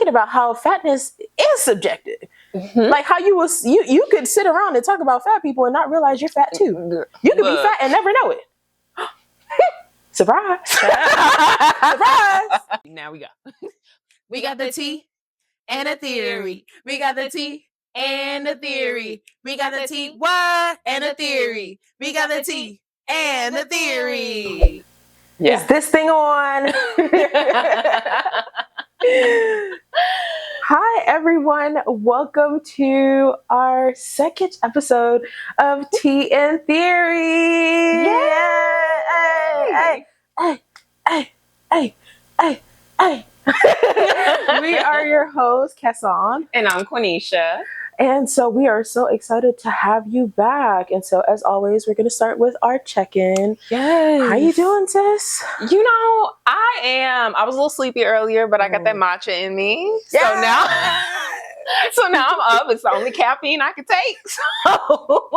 about how fatness is subjective. Like how you could sit around and talk about fat people and not realize you're fat too. You could be fat and never know it. Surprise. Surprise. Now we go. We got the tea and a theory. We got the tea and a theory. We got the tea, what? And a theory. We got the tea and a theory. Yeah. Is this thing on? Hi, everyone. Welcome to our second episode of Tea and Theory. Yay! Hey. We are your hosts, Kesson. And I'm Quenisha. And so we are so excited to have you back. And so as always, we're going to start with our check-in. Yes. How you doing, sis? You know, I was a little sleepy earlier, but I got that matcha in me. Yeah. So now I'm up. It's the only caffeine I can take. So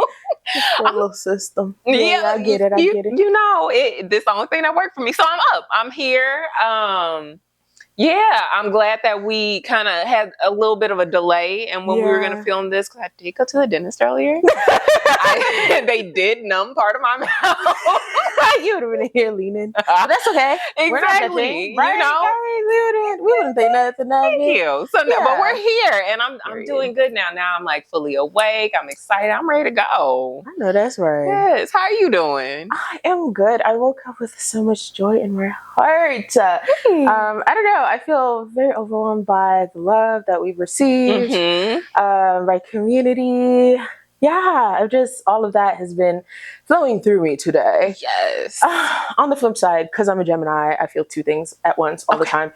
little system. Yeah, I get it. You know, this is the only thing that worked for me. So I'm up. I'm here. Yeah, I'm glad that we kind of had a little bit of a delay and when we were going to film this, because I did go to the dentist earlier. They did numb part of my mouth. You would have been here leaning. But that's okay. Exactly. Right? You know? We wouldn't think nothing of it. Thank you. So, no, but we're here and I'm doing good now. Now I'm like fully awake. I'm excited. I'm ready to go. I know that's right. Yes. How are you doing? I am good. I woke up with so much joy in my heart. I don't know. I feel very overwhelmed by the love that we've received, by community. Yeah, all of that has been flowing through me today. Yes. On the flip side, because I'm a Gemini, I feel two things at once all the time.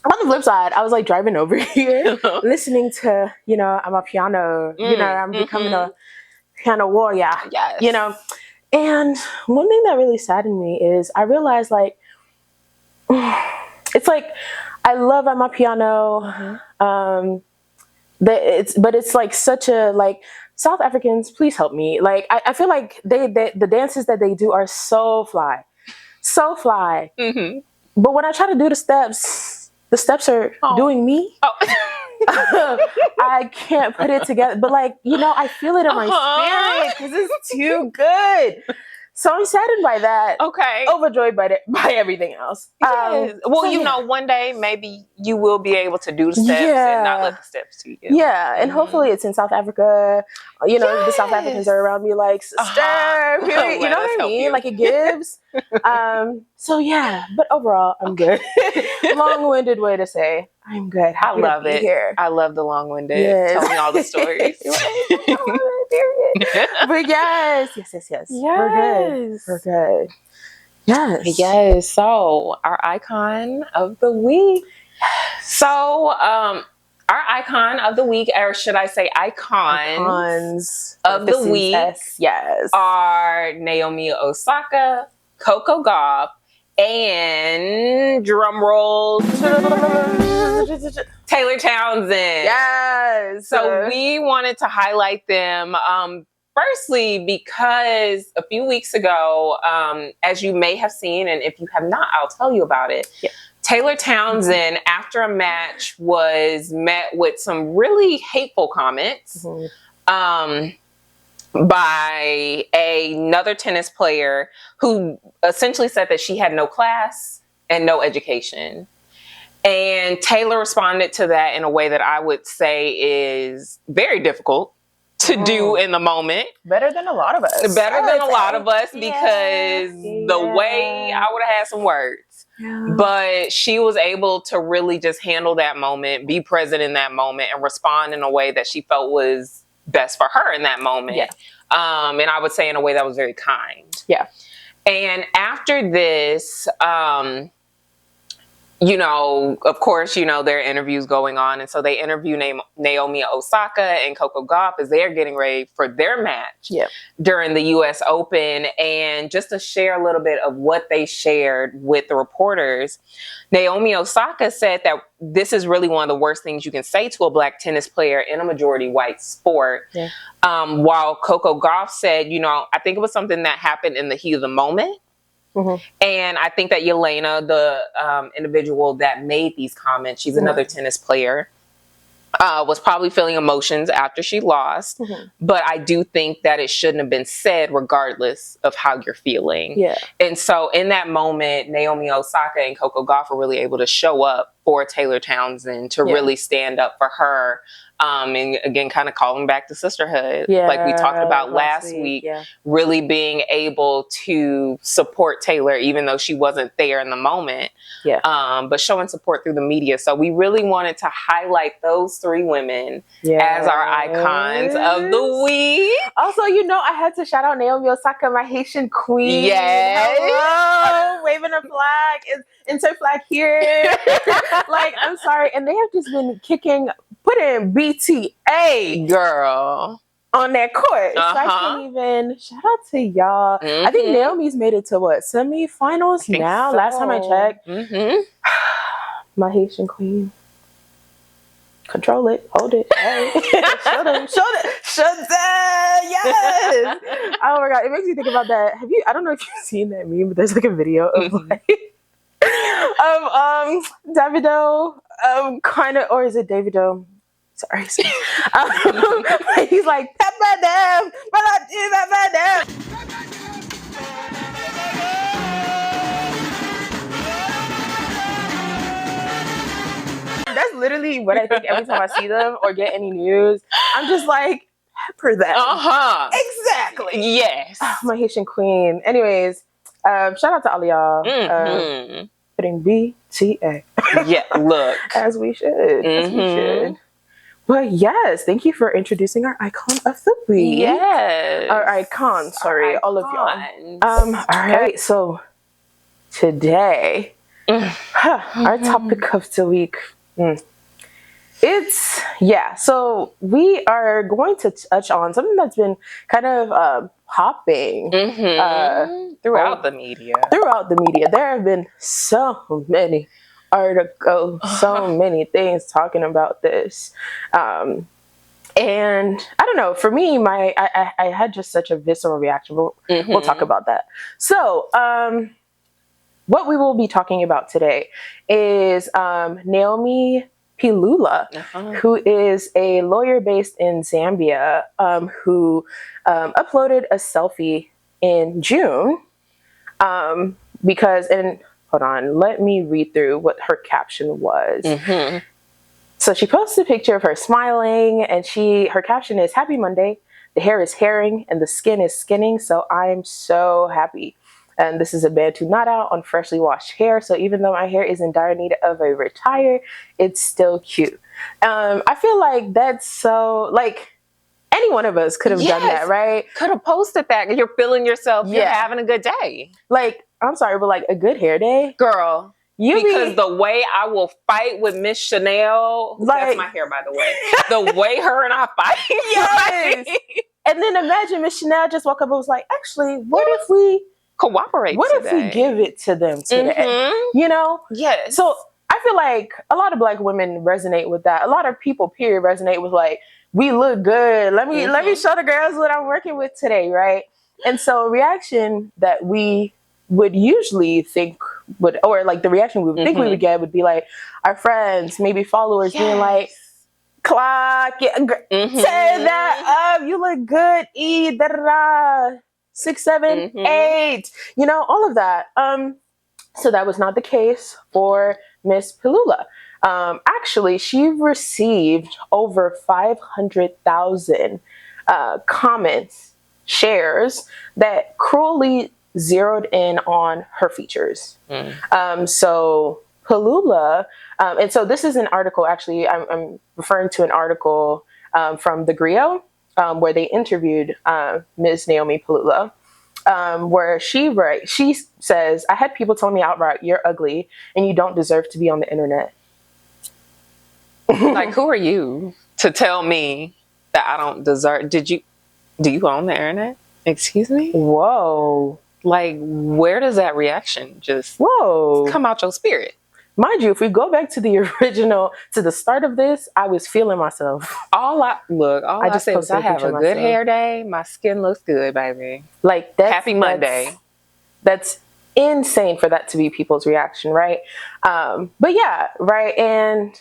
On the flip side, I was like driving over here, listening to, I'm a piano, I'm becoming a piano warrior, yes. And one thing that really saddened me is I realized like, it's like, I love I'm a piano, but it's like such a, like, South Africans, please help me. Like, I feel like the dances that they do are so fly. But when I try to do the steps are doing me. I can't put it together. But like, I feel it in my spirit because it's too good. So I'm saddened by that. Okay. Overjoyed by everything else. Yes. Well, one day maybe you will be able to do the steps and not let the steps to you. Yeah, and hopefully it's in South Africa. The South Africans are around me like, sister, period. You know what I mean? Like it gives. So yeah, but overall, I'm good. Long-winded way to say I'm good. Happy I love it. Here. I love the long-winded. Yes. Tell me all the stories. But yes. We're good. Yes. So our icon of the week. So our icon of the week, or should I say icons of the week, are Naomi Osaka, Coco Gauff, and drum roll, Taylor Townsend. Yes. So we wanted to highlight them. Firstly, because a few weeks ago, as you may have seen, and if you have not, I'll tell you about it. Yeah. Taylor Townsend, after a match, was met with some really hateful comments by another tennis player who essentially said that she had no class and no education. And Taylor responded to that in a way that I would say is very difficult to do in the moment. Better than a lot of us. Because the way I would have had some words. Yeah. But she was able to really just handle that moment, be present in that moment, and respond in a way that she felt was best for her in that moment. Yeah. And I would say in a way that was very kind. Yeah. And after this, of course, there are interviews going on. And so they interview Naomi Osaka and Coco Gauff as they're getting ready for their match during the U.S. Open. And just to share a little bit of what they shared with the reporters, Naomi Osaka said that this is really one of the worst things you can say to a Black tennis player in a majority white sport. Yeah. While Coco Gauff said, I think it was something that happened in the heat of the moment. And I think that Yelena, the individual that made these comments, she's another tennis player, was probably feeling emotions after she lost. But I do think that it shouldn't have been said regardless of how you're feeling. Yeah. And so in that moment, Naomi Osaka and Coco Gauff were really able to show up for Taylor Townsend to really stand up for her. And again, kind of calling back to sisterhood, like we talked about last week, really being able to support Taylor, even though she wasn't there in the moment, but showing support through the media. So we really wanted to highlight those three women as our icons of the week. Also, you know, I had to shout out Naomi Osaka, my Haitian queen. Yes. Hello, waving a flag. Insert flag here. Like, I'm sorry. And they have just been putting BTA, girl, on their court. So I can't even shout out to y'all. I think Naomi's made it to what, semifinals now? So. Last time I checked. My Haitian queen. Control it, hold it. Hey. Show them. Yes. Oh my god, it makes me think about that. I don't know if you've seen that meme, but there's like a video of like of Davido, kind of, or is it Davido? Sorry. He's like, Peppa them, but I do Peppa them. That's literally what I think every time I see them or get any news. I'm just like, pepper them. Exactly. Yes. My Haitian queen. Anyways, shout out to all y'all. Putting BTA. Yeah, look. As we should. As we should. But yes, thank you for introducing our icon of the week. Yes. Our icon, sorry, all of y'all. All right, so today, our topic of the week. So we are going to touch on something that's been kind of popping throughout the media. There have been so many articles, so many things talking about this. And I don't know, for me, I had just such a visceral reaction. We'll talk about that. So, what we will be talking about today is Naomie Pilula, who is a lawyer based in Zambia, who uploaded a selfie in June because, and hold on, let me read through what her caption was. So she posted a picture of her smiling, and her caption is, "Happy Monday. The hair is hairing and the skin is skinning, so I'm so happy. And this is a Bantu knot out on freshly washed hair. So even though my hair is in dire need of a retire, it's still cute." I feel like that's so, like, any one of us could have done that, right? Could have posted that. You're feeling yourself. You're having a good day. Like, I'm sorry, but like a good hair day, girl. Because the way I will fight with Miss Chanel, that's my hair, by the way. The way her and I fight. Yes. And then imagine Miss Chanel just woke up and was like, actually, what if we cooperate What if we give it to them today? You know? Yes. So I feel like a lot of Black women resonate with that. A lot of people, period, resonate with like, we look good. Let me show the girls what I'm working with today, right? And so a reaction that we would usuly think or like the reaction we would think we would get would be like our friends, maybe followers being like, clock, turn that up, you look good, 6, 7, 8, you know, all of that. So that was not the case for Miss Pilula. Actually, she received over 500,000 comments, shares that cruelly zeroed in on her features. So Pilula, and so this is an article, actually, I'm referring to an article from The Griot, where they interviewed Ms. Naomie Pilula, where she says, "I had people tell me outright, you're ugly and you don't deserve to be on the internet." Like, who are you to tell me that I don't deserve? Do you own the internet? Excuse me? Whoa. Like, where does that reaction just come out your spirit? Mind you, if we go back to the original, to the start of this, I was feeling myself. All I said was, I have a good hair day. My skin looks good, baby. Like, that's, Happy Monday. That's insane for that to be people's reaction, right? But yeah, right. And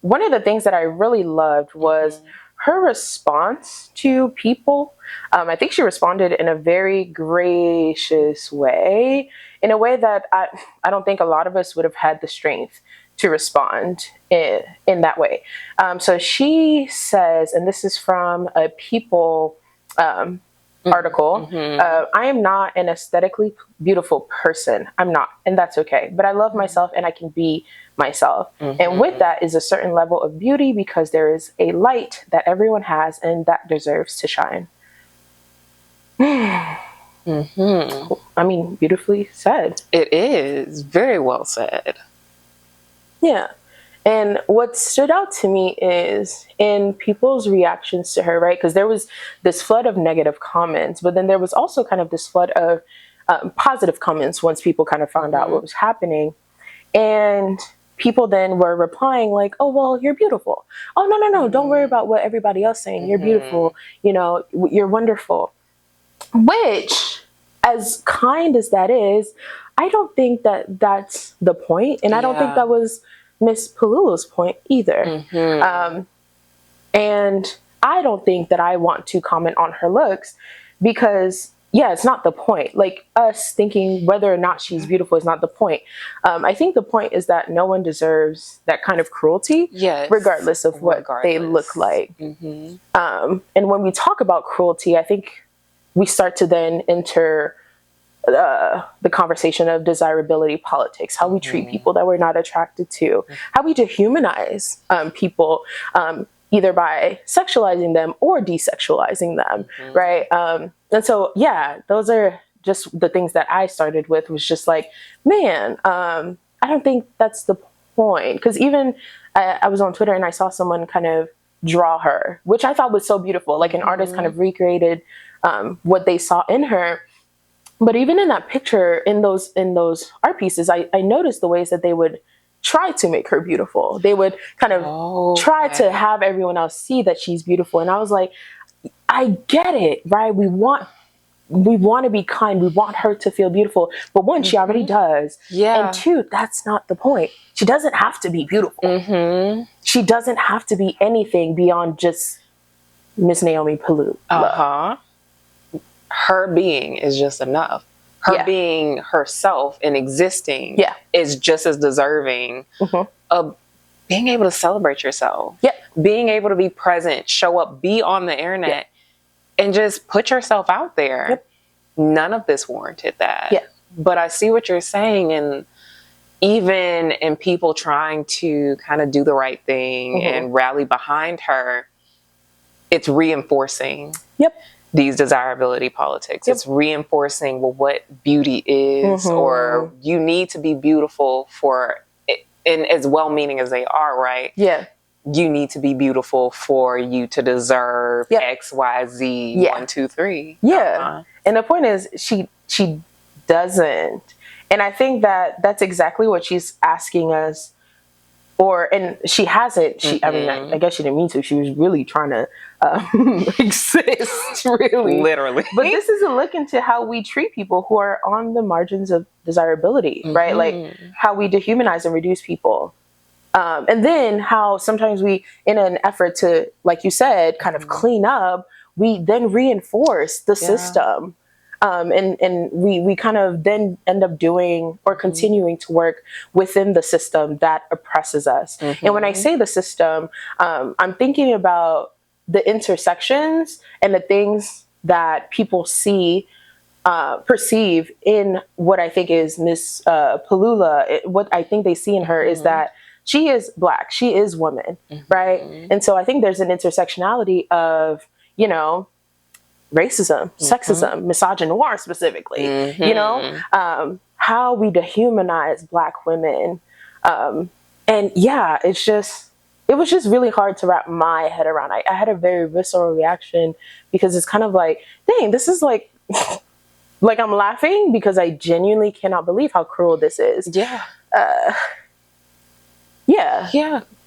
one of the things that I really loved was her response to people. I think she responded in a very gracious way, in a way that I don't think a lot of us would have had the strength to respond in that way. So she says, and this is from a People article, I am not an aesthetically beautiful person. I'm not, and that's okay. But I love myself and I can be myself. And with that is a certain level of beauty, because there is a light that everyone has and that deserves to shine. I mean, beautifully said. It is very well said. Yeah. And what stood out to me is in people's reactions to her, right? Because there was this flood of negative comments, but then there was also kind of this flood of positive comments once people kind of found out what was happening. And people then were replying like, oh, well, you're beautiful. Oh, no, don't worry about what everybody else is saying. You're beautiful. You know, you're wonderful. Which, as kind as that is, I don't think that that's the point. And I don't think that was Miss Pilula's point either. And I don't think that I want to comment on her looks, because it's not the point. Like, us thinking whether or not she's beautiful is not the point. I think the point is that no one deserves that kind of cruelty, regardless of what they look like. And when we talk about cruelty, I think we start to then enter the conversation of desirability politics, how we treat people that we're not attracted to, how we dehumanize people, either by sexualizing them or desexualizing them, right? And so, those are just the things that I started with, was just like, man, I don't think that's the point. Because even I was on Twitter and I saw someone kind of draw her, which I thought was so beautiful. Like, an artist kind of recreated what they saw in her. But even in that picture, in those art pieces, I noticed the ways that they would try to make her beautiful. They would kind of try to have everyone else see that she's beautiful. And I was like, I get it, right? We want to be kind. We want her to feel beautiful. But one, she already does. And two, that's not the point. She doesn't have to be beautiful. She doesn't have to be anything beyond just Miss Naomie Pilula. Her being is just enough. Her being herself and existing is just as deserving of being able to celebrate yourself. Being able to be present, show up, be on the internet, and just put yourself out there. None of this warranted that. But I see what you're saying, and even in people trying to kind of do the right thing and rally behind her, it's reinforcing these desirability politics. It's reinforcing, well, what beauty is, or you need to be beautiful for it, and as well-meaning as they are, right? You need to be beautiful for you to deserve X, Y, Z, 1, 2, 3. And the point is, she doesn't. And I think that that's exactly what she's asking us. And she hasn't. I mean, I guess she didn't mean to. She was really trying to exist, really. Literally. But this is a look into how we treat people who are on the margins of desirability, right? Like, how we dehumanize and reduce people. And then how sometimes we, in an effort to, like you said, kind of clean up, we then reinforce the system. And we kind of then end up doing or continuing to work within the system that oppresses us. And when I say the system, I'm thinking about the intersections and the things that people perceive in what I think is Miss Pilula. What I think they see in her is that she is Black, she is woman, right? And so I think there's an intersectionality of, racism, sexism, misogynoir specifically, how we dehumanize Black women. And it was just really hard to wrap my head around. I had a very visceral reaction, because it's kind of like, dang, this is like, like, I'm laughing because I genuinely cannot believe how cruel this is.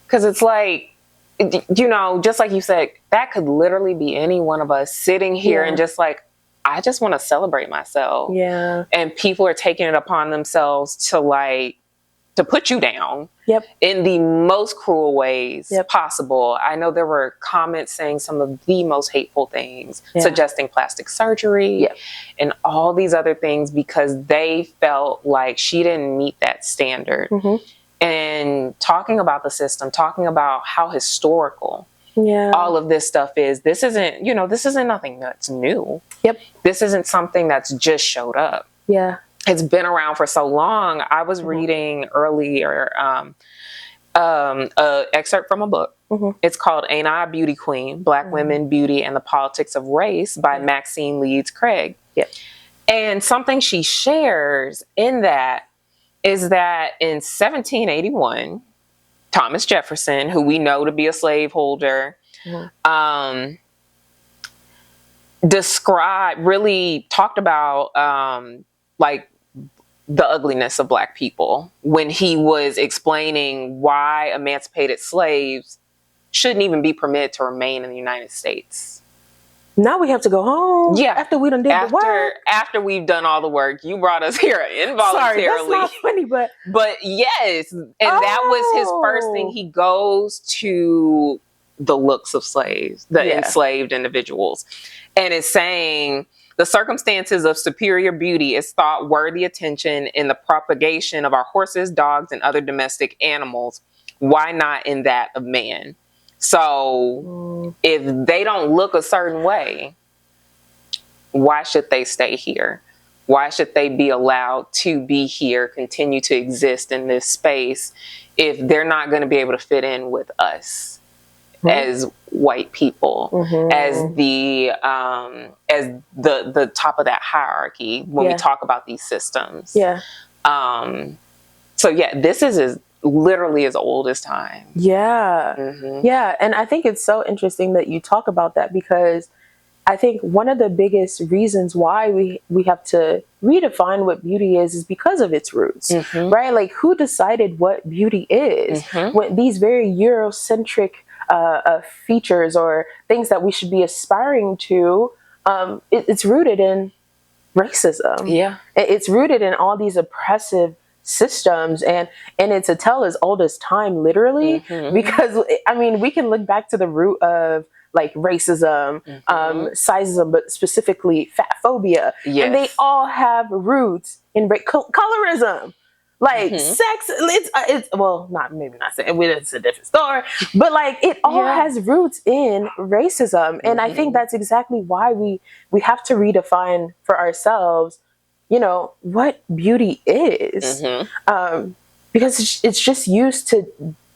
Because it's like, just like you said, that could literally be any one of us sitting here and just like, I just want to celebrate myself. Yeah. And people are taking it upon themselves to put you down. Yep. In the most cruel ways Yep. possible. I know there were comments saying some of the most hateful things, yeah. suggesting plastic surgery yep. and all these other things because they felt like she didn't meet that standard. Mm-hmm. And talking about the system, talking about how historical yeah. all of this stuff is. This isn't nothing that's new. Yep. This isn't something that's just showed up. Yeah. It's been around for so long. I was reading earlier an excerpt from a book. Mm-hmm. It's called Ain't I a Beauty Queen? Black Women, Beauty, and the Politics of Race by Maxine Leeds Craig. Yep. And something she shares in that is that in 1781, Thomas Jefferson, who we know to be a slaveholder, really talked about like the ugliness of Black people when he was explaining why emancipated slaves shouldn't even be permitted to remain in the United States. Now we have to go home. Yeah. After we done did the work. After we've done all the work. You brought us here involuntarily. Sorry, that's not funny, but yes. And that was his first thing. He goes to the looks of slaves, the enslaved individuals. And is saying the circumstances of superior beauty is thought worthy attention in the propagation of our horses, dogs, and other domestic animals. Why not in that of man? So if they don't look a certain way, why should they stay here? Why should they be allowed to be here, continue to exist in this space if they're not going to be able to fit in with us as white people, as the top of that hierarchy when we talk about these systems? Yeah. So this is literally as old as time. Yeah. Mm-hmm. Yeah. And I think it's so interesting that you talk about that because I think one of the biggest reasons why we have to redefine what beauty is because of its roots, right? Like who decided what beauty is? When these very Eurocentric features or things that we should be aspiring to, it's rooted in racism. Yeah. It's rooted in all these oppressive systems and it's a tale as old as time, literally, because I mean we can look back to the root of like racism, sizeism, but specifically fat phobia, and they all have roots in colorism, like sex. It's well, maybe not saying it's a different story, but like it all has roots in racism, and I think that's exactly why we have to redefine for ourselves, you know, what beauty is, because it's just used to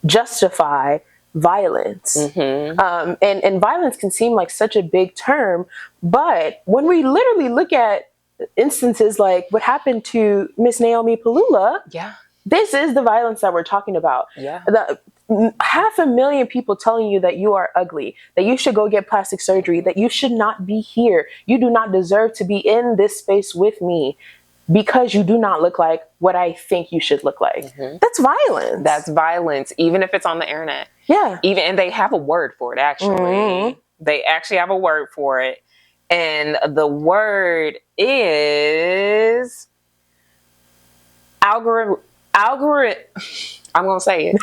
justify violence. And violence can seem like such a big term, but when we literally look at instances like what happened to Miss Naomie Pilula, this is the violence that we're talking about. The 500,000 people telling you that you are ugly, that you should go get plastic surgery, that you should not be here. You do not deserve to be in this space with me because you do not look like what I think you should look like. That's violence. That's violence, even if it's on the internet. Yeah. And they have a word for it, actually. They actually have a word for it. And the word is algorithm. I'm going to say it.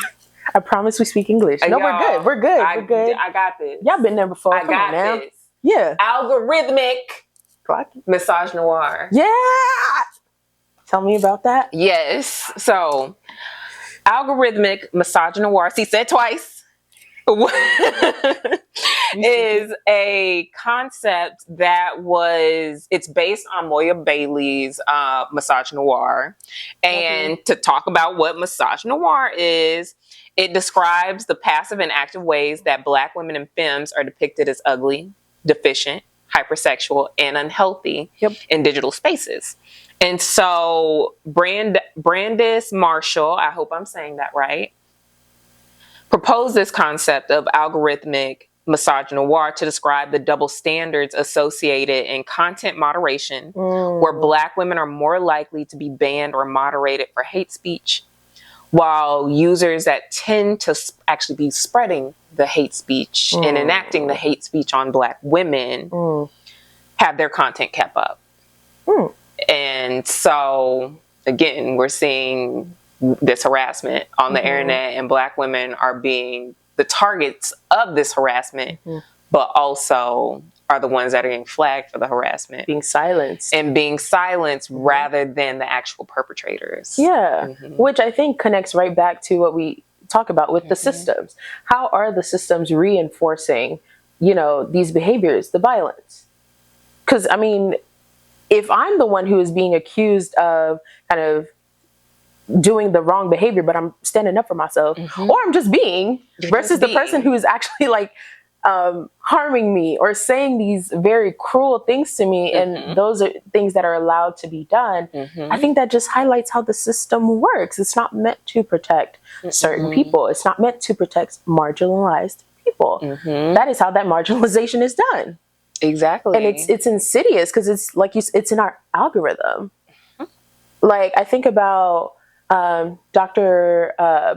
I promise we speak English. No, we're good. We're good. We're good. I got this. Y'all been there before. I got this. Yeah. Algorithmic misogynoir. Yeah. Tell me about that. Yes. So, algorithmic misogynoir. See, said twice. Is a concept that it's based on Moya Bailey's misogynoir. And to talk about what misogynoir is, it describes the passive and active ways that Black women and femmes are depicted as ugly, deficient, hypersexual, and unhealthy in digital spaces. And so Brandis Marshall, I hope I'm saying that right, proposed this concept of algorithmic misogynoir to describe the double standards associated in content moderation, where Black women are more likely to be banned or moderated for hate speech, while users that tend to actually be spreading the hate speech and enacting the hate speech on Black women have their content kept up. And so, again, we're seeing this harassment on the internet, and Black women are being the targets of this harassment, but also are the ones that are getting flagged for the harassment. Being silenced. And being silenced rather than the actual perpetrators. Yeah, which I think connects right back to what we talk about with the systems. How are the systems reinforcing, you know, these behaviors, the violence? Because, I mean, if I'm the one who is being accused of kind of doing the wrong behavior, but I'm standing up for myself, or I'm just being, versus the person who is actually like harming me or saying these very cruel things to me, and those are things that are allowed to be done, I think that just highlights how the system works. It's not meant to protect certain people. It's not meant to protect marginalized people. That is how that marginalization is done. Exactly. And it's insidious because it's like it's in our algorithm. Like, I think about Dr.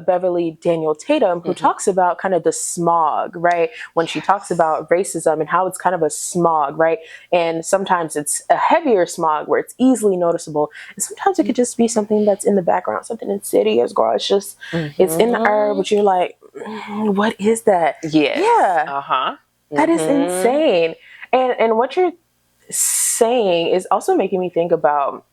Beverly Daniel Tatum, who talks about kind of the smog, right? When she talks about racism and how it's kind of a smog, right? And sometimes it's a heavier smog where it's easily noticeable. And sometimes it could just be something that's in the background, something insidious, girl. It's just, it's in the air, but you're like, what is that? Yes. Yeah. That is insane. And what you're saying is also making me think about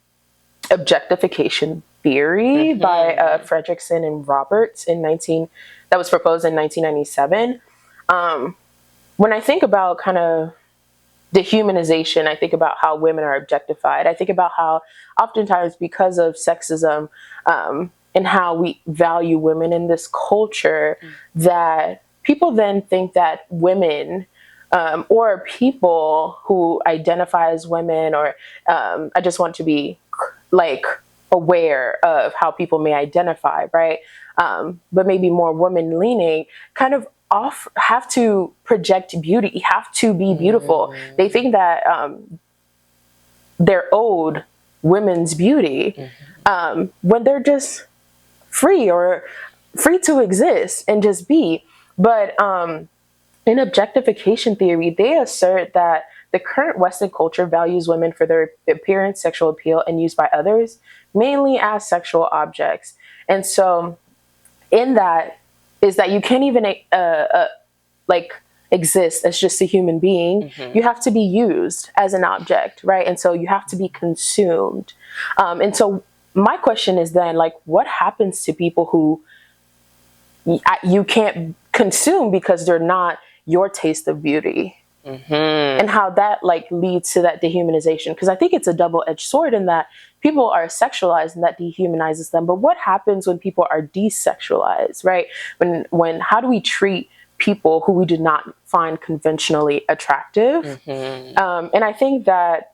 objectification theory by Fredrickson and Roberts that was proposed in 1997. When I think about kind of dehumanization, I think about how women are objectified. I think about how oftentimes, because of sexism and how we value women in this culture, that people then think that women or people who identify as women, or I just want to be like aware of how people may identify, right? But maybe more woman leaning, kind of have to project beauty, have to be beautiful. They think that they're owed women's beauty when they're just free to exist and just be. But in objectification theory, they assert that the current Western culture values women for their appearance, sexual appeal, and use by others, mainly as sexual objects. And so in that is that you can't even like exist as just a human being. You have to be used as an object, right? And so you have to be consumed. And so my question is then, like, what happens to people who you can't consume because they're not your taste of beauty? And how that like leads to that dehumanization, because I think it's a double-edged sword in that people are sexualized and that dehumanizes them. But what happens when people are desexualized, right? When how do we treat people who we did not find conventionally attractive? And I think that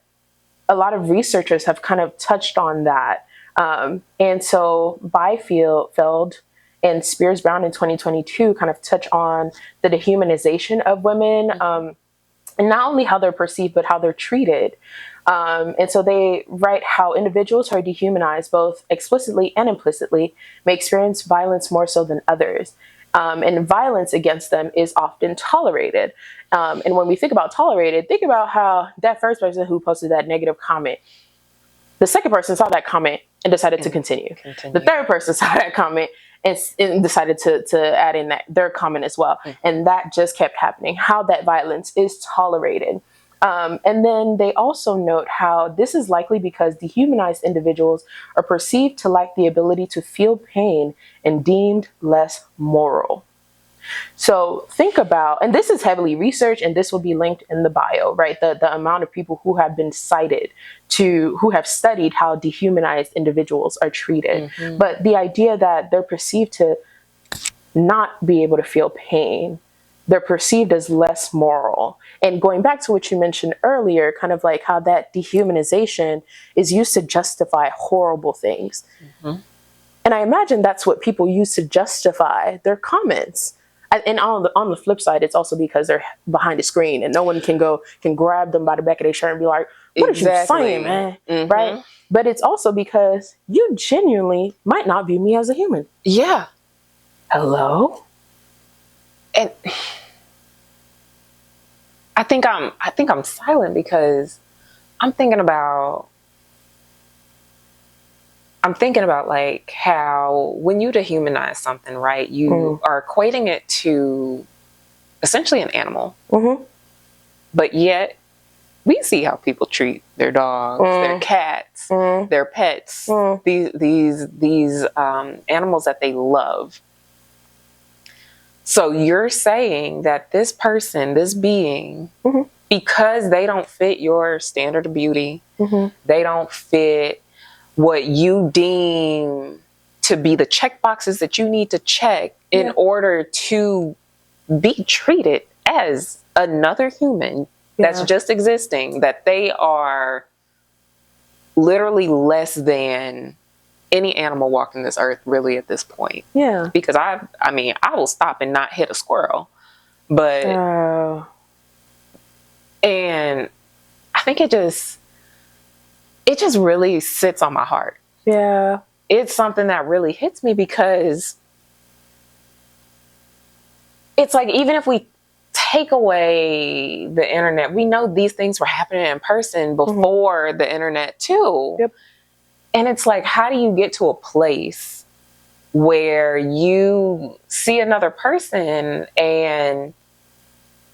a lot of researchers have kind of touched on that. And so Byfield and Spears Brown in 2022 kind of touch on the dehumanization of women, and not only how they're perceived, but how they're treated. And so they write how individuals who are dehumanized, both explicitly and implicitly, may experience violence more so than others. And violence against them is often tolerated. And when we think about tolerated, think about how that first person who posted that negative comment, the second person saw that comment and decided to continue. The third person saw that comment and decided to add in their comment as well. And that just kept happening, how that violence is tolerated. And then they also note how this is likely because dehumanized individuals are perceived to lack the ability to feel pain and deemed less moral. So think about, and this is heavily researched, and this will be linked in the bio, right? The amount of people who have been cited who have studied how dehumanized individuals are treated. But the idea that they're perceived to not be able to feel pain, they're perceived as less moral. And going back to what you mentioned earlier, kind of like how that dehumanization is used to justify horrible things. And I imagine that's what people use to justify their comments. And on the flip side, it's also because they're behind a screen and no one can grab them by the back of their shirt and be like, what are you saying, man? Right? But it's also because you genuinely might not view me as a human. Yeah. Hello? And I think I'm silent because I'm thinking about like how when you dehumanize something, right, you are equating it to essentially an animal. But yet we see how people treat their dogs, their cats, their pets, these animals that they love. So you're saying that this person, this being, because they don't fit your standard of beauty, they don't fit what you deem to be the check boxes that you need to check in order to be treated as another human that's just existing, that they are literally less than any animal walking this earth really at this point. Yeah. Because I mean, I will stop and not hit a squirrel. But and I think it just really sits on my heart. Yeah. It's something that really hits me because it's like, even if we take away the internet, we know these things were happening in person before the internet too. Yep. And it's like, how do you get to a place where you see another person and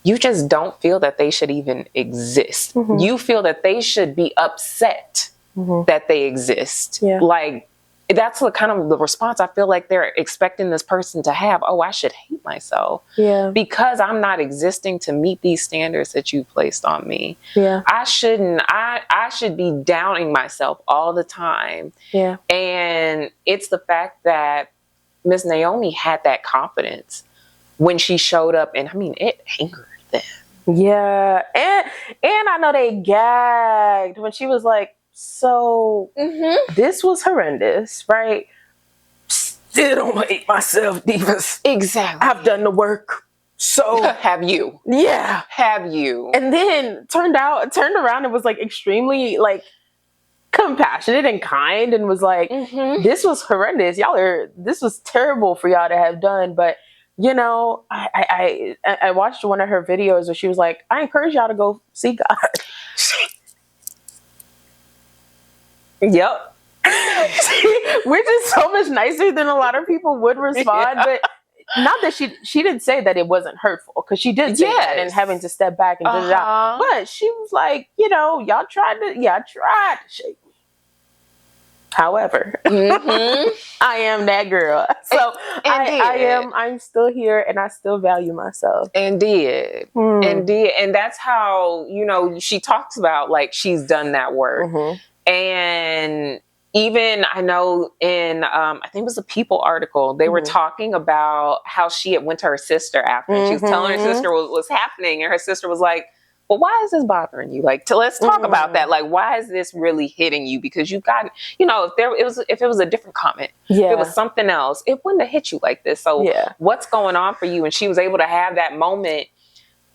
you just don't feel that they should even exist? You feel that they should be upset that they exist. Yeah. Like, that's the kind of the response I feel like they're expecting this person to have. Oh, I should hate myself. Yeah. Because I'm not existing to meet these standards that you placed on me. Yeah. I should be downing myself all the time. Yeah. And it's the fact that Miss Naomi had that confidence when she showed up, and I mean, it angered them. Yeah. And I know they gagged when she was like, so this was horrendous, right? Still don't hate myself, divas. Exactly. I've done the work. So have you. Yeah. Have you. And then turned around and was like extremely like compassionate and kind and was like, this was horrendous. This was terrible for y'all to have done. But you know, I watched one of her videos where she was like, I encourage y'all to go see God. Yep. Which is so much nicer than a lot of people would respond. But not that she didn't say that it wasn't hurtful, because she did say that and having to step back and get it out. But she was like, you know, y'all tried to shake me. However, I am that girl. So I'm still here and I still value myself. Indeed. And that's how, you know, she talks about like she's done that work. And even I know in, I think it was a People article, they were talking about how she had went to her sister after. And she was telling her sister what was happening. And her sister was like, well, why is this bothering you? Like, let's talk about that. Like, why is this really hitting you? Because you've got, you know, if it was a different comment, if it was something else, it wouldn't have hit you like this. So what's going on for you? And she was able to have that moment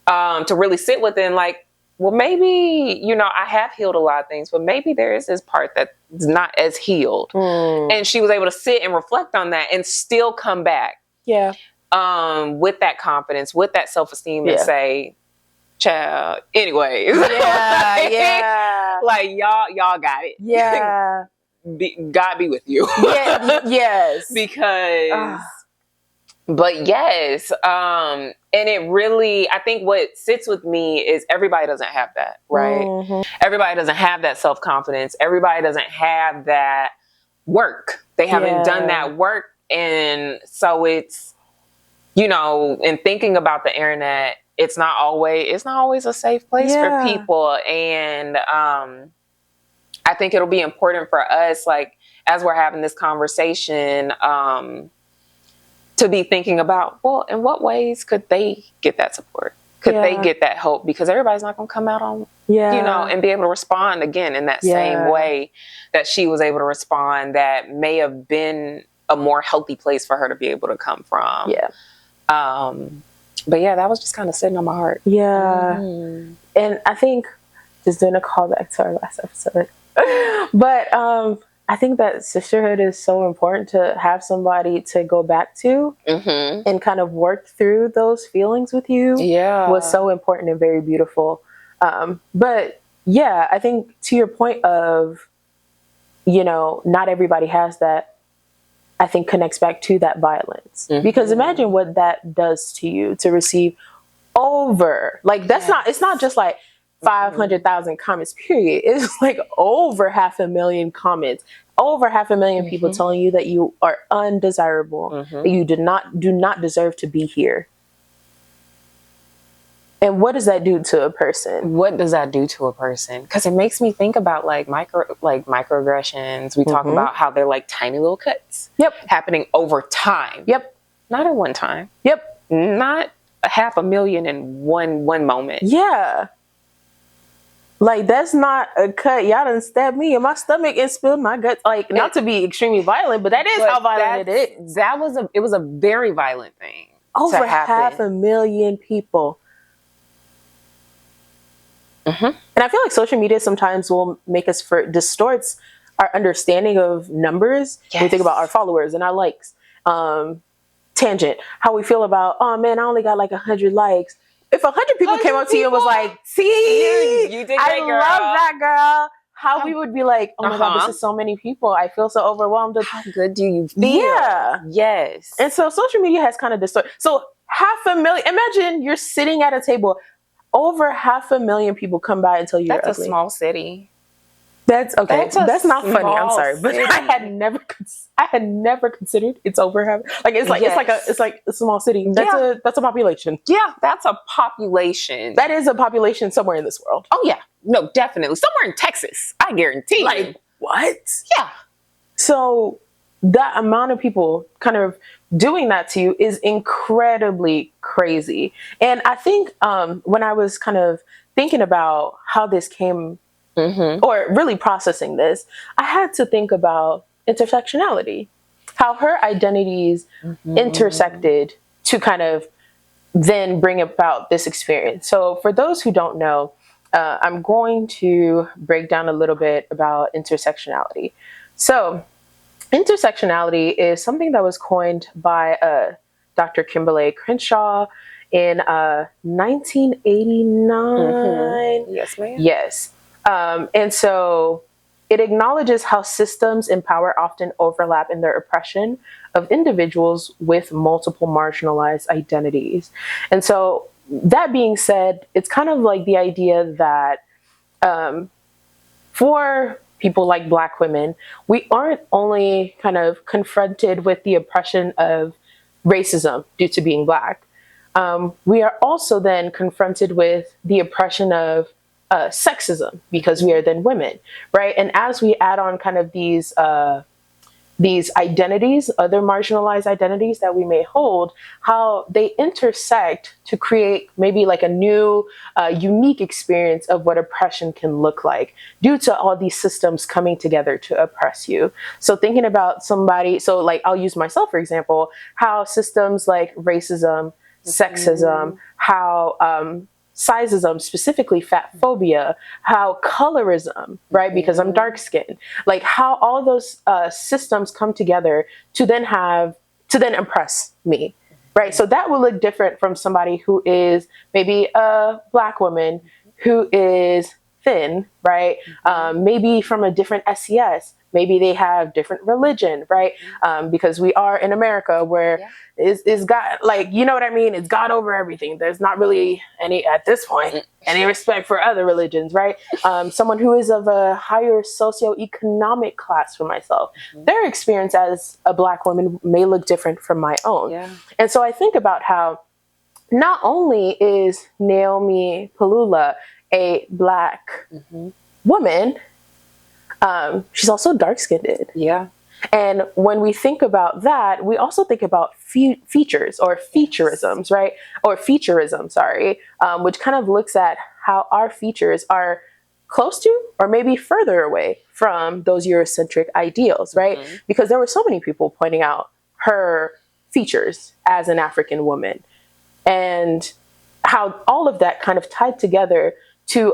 to really sit with it and like, well, maybe, you know, I have healed a lot of things, but maybe there is this part that's not as healed. And she was able to sit and reflect on that and still come back. Yeah. With that confidence, with that self-esteem and say, child, anyways. Yeah. Like y'all got it. Yeah. God be with you. Yeah. Yes. Because but yes, and it really, I think what sits with me is everybody doesn't have that, right? Everybody doesn't have that self-confidence. Everybody doesn't have that work. They haven't done that work. And so it's, you know, in thinking about the internet, it's not always a safe place for people. And I think it'll be important for us, like, as we're having this conversation, to be thinking about, well, in what ways could they get that support? Could they get that hope? Because everybody's not going to come out on, you know, and be able to respond again in that same way that she was able to respond, that may have been a more healthy place for her to be able to come from. Yeah. But yeah, that was just kind of sitting on my heart. Yeah. And I think, just doing a callback to our last episode, but I think that sisterhood is so important, to have somebody to go back to and kind of work through those feelings with you. Was so important and very beautiful. But yeah, I think to your point of, you know, not everybody has that, I think connects back to that violence. Because imagine what that does to you, to receive over, like, that's not, it's not just like 500,000 comments, period. It's like over 500,000 comments, over 500,000 people telling you that you are undesirable, that you do not deserve to be here. And what does that do to a person? What does that do to a person? Because it makes me think about microaggressions. We talk about how they're like tiny little cuts. Happening over time. Not at one time. Not 500,000 in one moment. Like, that's not a cut. Y'all done stabbed me in my stomach and spilled my guts. Like, not to be extremely violent, but that is how violent it is. It was a very violent thing. Over 500,000 people. And I feel like social media sometimes will make us distorts our understanding of numbers. When we think about our followers and our likes. Tangent. How we feel about, oh man, I only got like 100 likes. If 100 people came up to you and was like, see, you did great, I girl. Love that, girl. How we would be like, oh my God, this is so many people. I feel so overwhelmed. How good do you feel? Yes. And so social media has kind of distorted. So 500,000, imagine you're sitting at a table, over 500,000 people come by and tell you you're ugly. That's a small city. That's okay. That's not funny. I'm sorry, but I had never considered it's over half. Like, it's like it's like a small city. That's a population. Yeah, that's a population. That is a population somewhere in this world. Oh yeah, no, definitely somewhere in Texas. I guarantee. Like, what? Yeah. So that amount of people kind of doing that to you is incredibly crazy. And I think when I was kind of thinking about how this came, or really processing this, I had to think about intersectionality, how her identities intersected to kind of then bring about this experience. So for those who don't know, I'm going to break down a little bit about intersectionality. So intersectionality is something that was coined by Dr. Kimberly Crenshaw in 1989. Yes, ma'am. Yes. And so it acknowledges how systems in power often overlap in their oppression of individuals with multiple marginalized identities. And so that being said, it's kind of like the idea that for people like Black women, we aren't only kind of confronted with the oppression of racism due to being Black. We are also then confronted with the oppression of sexism because we are then women, right? And as we add on kind of these identities, other marginalized identities that we may hold, how they intersect to create maybe like a new, unique experience of what oppression can look like due to all these systems coming together to oppress you. So thinking about somebody, so like I'll use myself, for example, how systems like racism, sexism, how sizeism, specifically fat phobia, how colorism, right? Because I'm dark skinned, like how all those systems come together to then oppress me, right? So that will look different from somebody who is maybe a Black woman who is thin, right? Maybe from a different SES. Maybe they have different religion, right? Because we are in America where is God, like, you know what I mean? It's God over everything. There's not really any, at this point, any respect for other religions, right? Someone who is of a higher socioeconomic class for myself, their experience as a Black woman may look different from my own. And so I think about how not only is Naomie Pilula a Black woman, she's also dark-skinned. And when we think about that, we also think about features or featureisms, right? Or featureism, sorry, which kind of looks at how our features are close to or maybe further away from those Eurocentric ideals, right? Because there were so many people pointing out her features as an African woman and how all of that kind of tied together to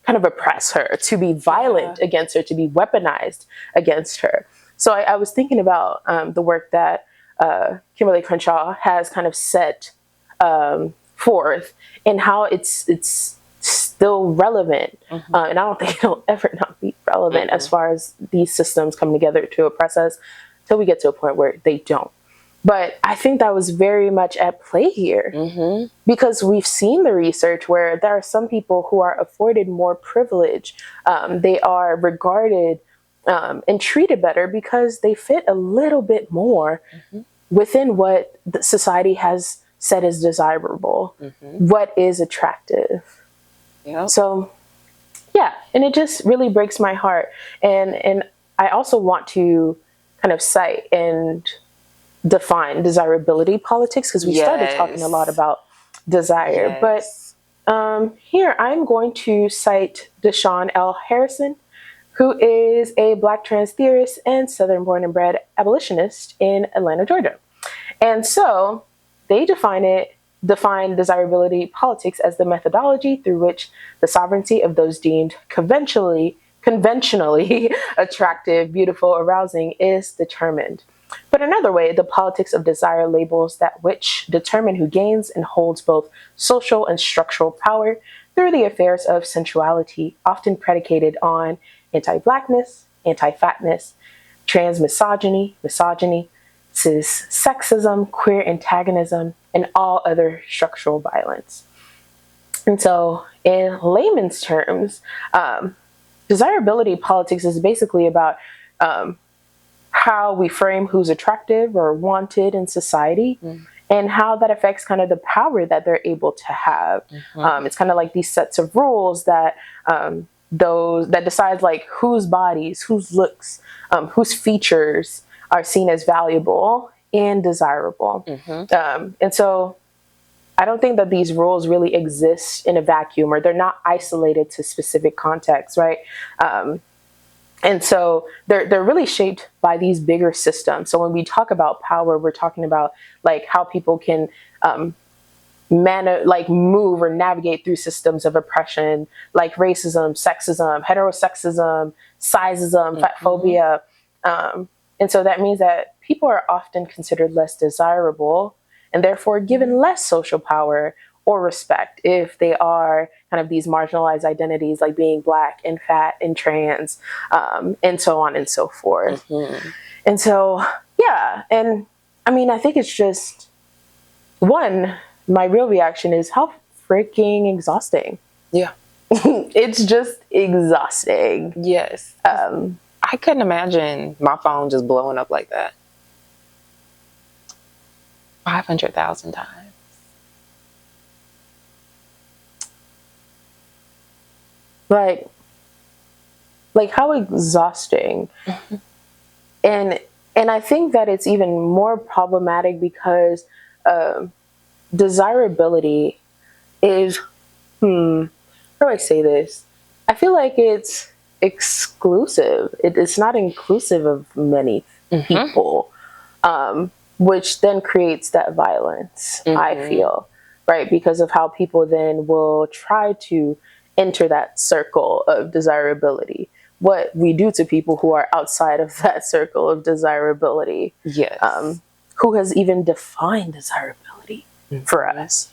kind of oppress her, to be violent against her, to be weaponized against her. So I was thinking about the work that Kimberly Crenshaw has kind of set forth, and how it's still relevant. And I don't think it'll ever not be relevant as far as these systems come together to oppress us till we get to a point where they don't. But I think that was very much at play here, because we've seen the research where there are some people who are afforded more privilege. They are regarded and treated better because they fit a little bit more within what the society has said is desirable, what is attractive. So, yeah, and it just really breaks my heart. And I also want to kind of cite and define desirability politics, because we started talking a lot about desire. But here I'm going to cite Deshaun L. Harrison, who is a Black trans theorist and Southern born and bred abolitionist in Atlanta, Georgia. And so they define desirability politics as the methodology through which the sovereignty of those deemed conventionally attractive, beautiful, arousing is determined. But another way, the politics of desire labels that which determine who gains and holds both social and structural power through the affairs of sensuality, often predicated on anti-Blackness, anti-fatness, trans misogyny, cis sexism, queer antagonism, and all other structural violence. And so, in layman's terms, desirability politics is basically about how we frame who's attractive or wanted in society, and how that affects kind of the power that they're able to have. It's kind of like these sets of rules that decides like whose bodies, whose looks, whose features are seen as valuable and desirable. And so I don't think that these rules really exist in a vacuum, or they're not isolated to specific contexts, right? And so they're really shaped by these bigger systems. So when we talk about power, we're talking about like how people can move or navigate through systems of oppression, like racism, sexism, heterosexism, sizeism, fat phobia. And so that means that people are often considered less desirable and therefore given less social power or respect if they are kind of these marginalized identities, like being Black and fat and trans, and so on and so forth. And so, yeah. And I mean, I think it's just, my real reaction is how freaking exhausting. Yeah. It's just exhausting. Yes. I couldn't imagine my phone just blowing up like that 500,000 times. Like how exhausting. And I think that it's even more problematic because desirability is, how do I say this? I feel like it's exclusive. It's not inclusive of many people, which then creates that violence, I feel, right? Because of how people then will try to enter that circle of desirability. What we do to people who are outside of that circle of desirability. Yes. Who has even defined desirability for us?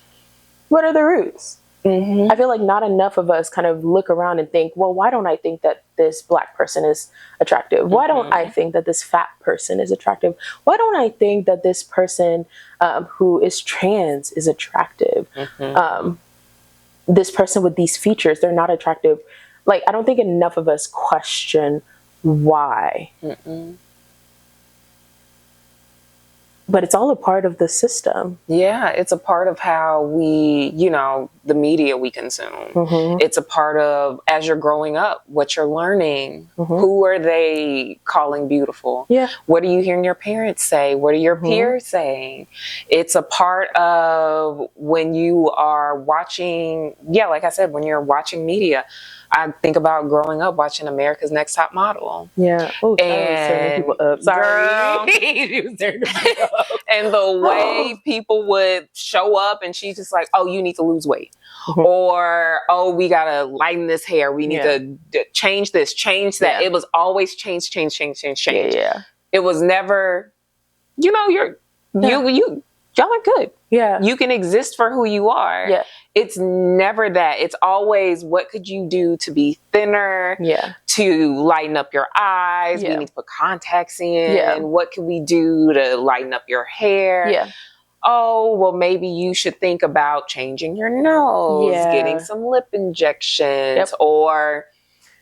What are the roots? I feel like not enough of us kind of look around and think, well, why don't I think that this Black person is attractive? Why don't I think that this fat person is attractive? Why don't I think that this person who is trans is attractive? This person with these features, they're not attractive. Like, I don't think enough of us question why. But it's all a part of the system. Yeah, it's a part of how we, the media we consume. It's a part of, as you're growing up, what you're learning. Who are they calling beautiful? Yeah. What are you hearing your parents say? What are your peers saying? It's a part of when you are watching, like I said, when you're watching media. I think about growing up watching America's Next Top Model. Yeah. Oh, and people up. Sorry. Girl, and the way people would show up, and she's just like, "Oh, you need to lose weight," or "Oh, we gotta lighten this hair. We need to change this, change that." It was always change. Yeah. It was never, y'all are good. Yeah. You can exist for who you are. Yeah. It's never that. It's always, what could you do to be thinner? Yeah. To lighten up your eyes. Yeah. We need to put contacts in. Yeah. What can we do to lighten up your hair? Yeah. Oh, well, maybe you should think about changing your nose, getting some lip injections, or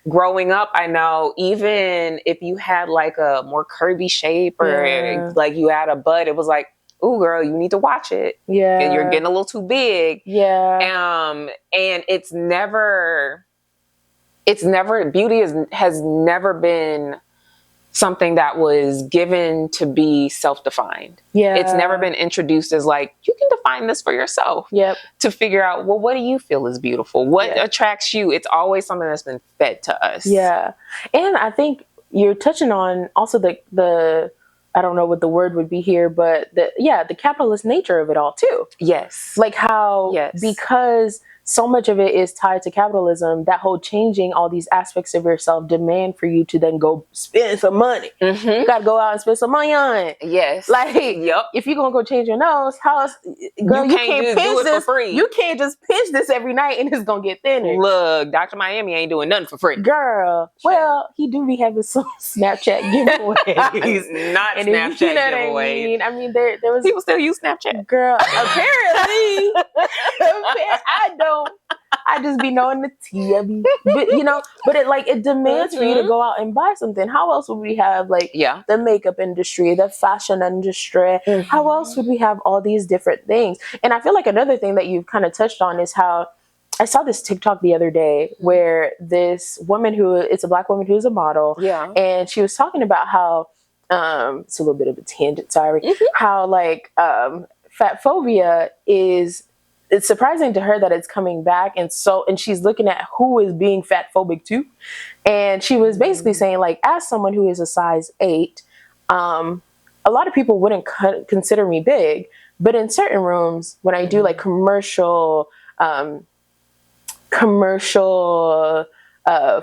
growing up, I know, even if you had like a more curvy shape or like you had a butt, it was like, "Ooh, girl, you need to watch it. Yeah. You're getting a little too big." Yeah. And it's never, beauty has never been something that was given to be self-defined. Yeah. It's never been introduced as like, you can define this for yourself. Yep. To figure out, well, what do you feel is beautiful? What attracts you? It's always something that's been fed to us. Yeah. And I think you're touching on also the I don't know what the word would be here, but the capitalist nature of it all too. Yes. Like how, because so much of it is tied to capitalism, that whole changing all these aspects of yourself demand for you to then go spend some money. Mm-hmm. You got to go out and spend some money on it. Yes. Like, if you're going to go change your nose, how else? Girl, you can't pinch this for free. You can't just pinch this every night and it's going to get thinner. Look, Dr. Miami ain't doing nothing for free. Girl. Well, he do be having some Snapchat giveaways. Not and Snapchat giveaways. I mean, there was... People still use Snapchat. Girl, apparently. I don't. I just be knowing the tea. But it demands for you to go out and buy something. How else would we have the makeup industry, the fashion industry? How else would we have all these different things? And I feel like another thing that you've kind of touched on is how I saw this TikTok the other day where this woman it's a Black woman who's a model. Yeah. And she was talking about how, it's a little bit of a tangent, sorry, how fat phobia it's surprising to her that it's coming back. And she's looking at who is being fat phobic too. And she was basically saying, as someone who is a size 8, a lot of people wouldn't consider me big, but in certain rooms, when I do commercial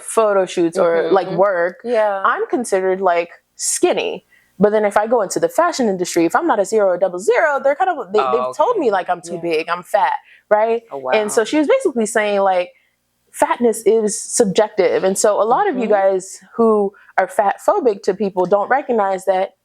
photo shoots or work, I'm considered skinny. But then if I go into the fashion industry, if I'm not a 0 or 00, they're kind of, they've told me I'm too big, I'm fat, right? Oh, wow. And so she was basically saying fatness is subjective. And so a lot of you guys who are fat phobic to people don't recognize that,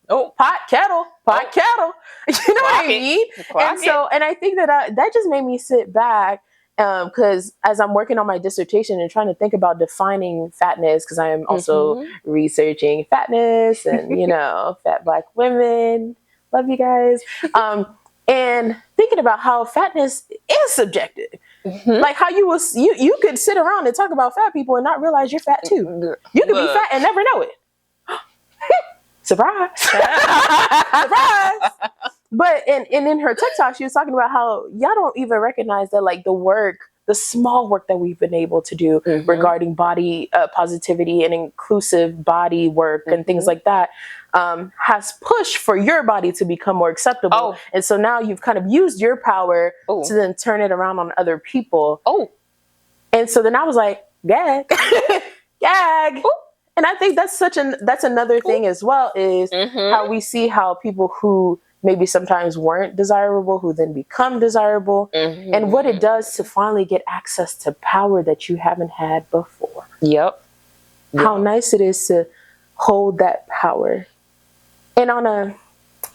pot kettle. You know what I mean? And I think that just made me sit back. Because as I'm working on my dissertation and trying to think about defining fatness, because I am also researching fatness and, fat Black women, love you guys, and thinking about how fatness is subjective. Like how you could sit around and talk about fat people and not realize you're fat too. You could be fat and never know it. Surprise. Surprise. But in her TikTok, she was talking about how y'all don't even recognize that the small work that we've been able to do regarding body positivity and inclusive body work and things like that has pushed for your body to become more acceptable. And so now you've kind of used your power to then turn it around on other people. And so then I was like, gag. Gag. And I think that's another thing as well is how we see how people who maybe sometimes weren't desirable, who then become desirable, and what it does to finally get access to power that you haven't had before. Yep. How nice it is to hold that power. And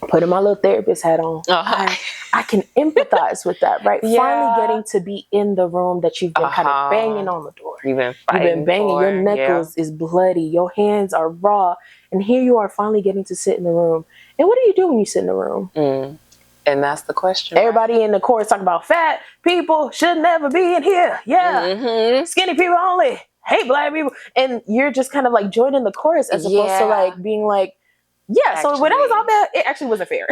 putting my little therapist hat on, I can empathize with that, right? Yeah. Finally getting to be in the room that you've been kind of banging on the door. You've been banging. Your neck is bloody. Your hands are raw. And here you are finally getting to sit in the room. And what do you do when you sit in the room? And that's the question. Everybody in the chorus talking about fat people should never be in here. Yeah. Skinny people only. Hate Black people. And you're just kind of joining the chorus as opposed to being Yeah, so when I was all that, it actually wasn't fair.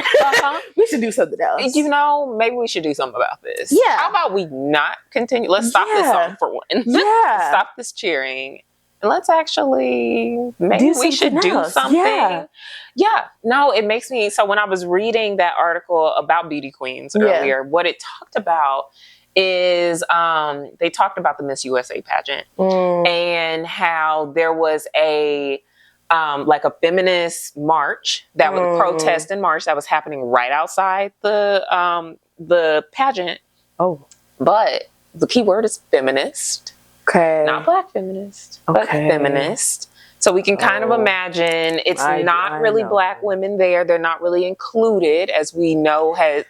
We should do something else. You know, maybe we should do something about this. Yeah. How about we not continue? Let's stop this song for one. Yeah. Stop this cheering. And let's actually, maybe we should do something. Yeah. No, it makes me, so when I was reading that article about beauty queens earlier, what it talked about is they talked about the Miss USA pageant and how there was a like a feminist march that was protest and march that was happening right outside the pageant. Oh, but the key word is feminist. Okay, not black feminist, but feminist. So we can kind of imagine it's not really black women there. They're not really included, as we know has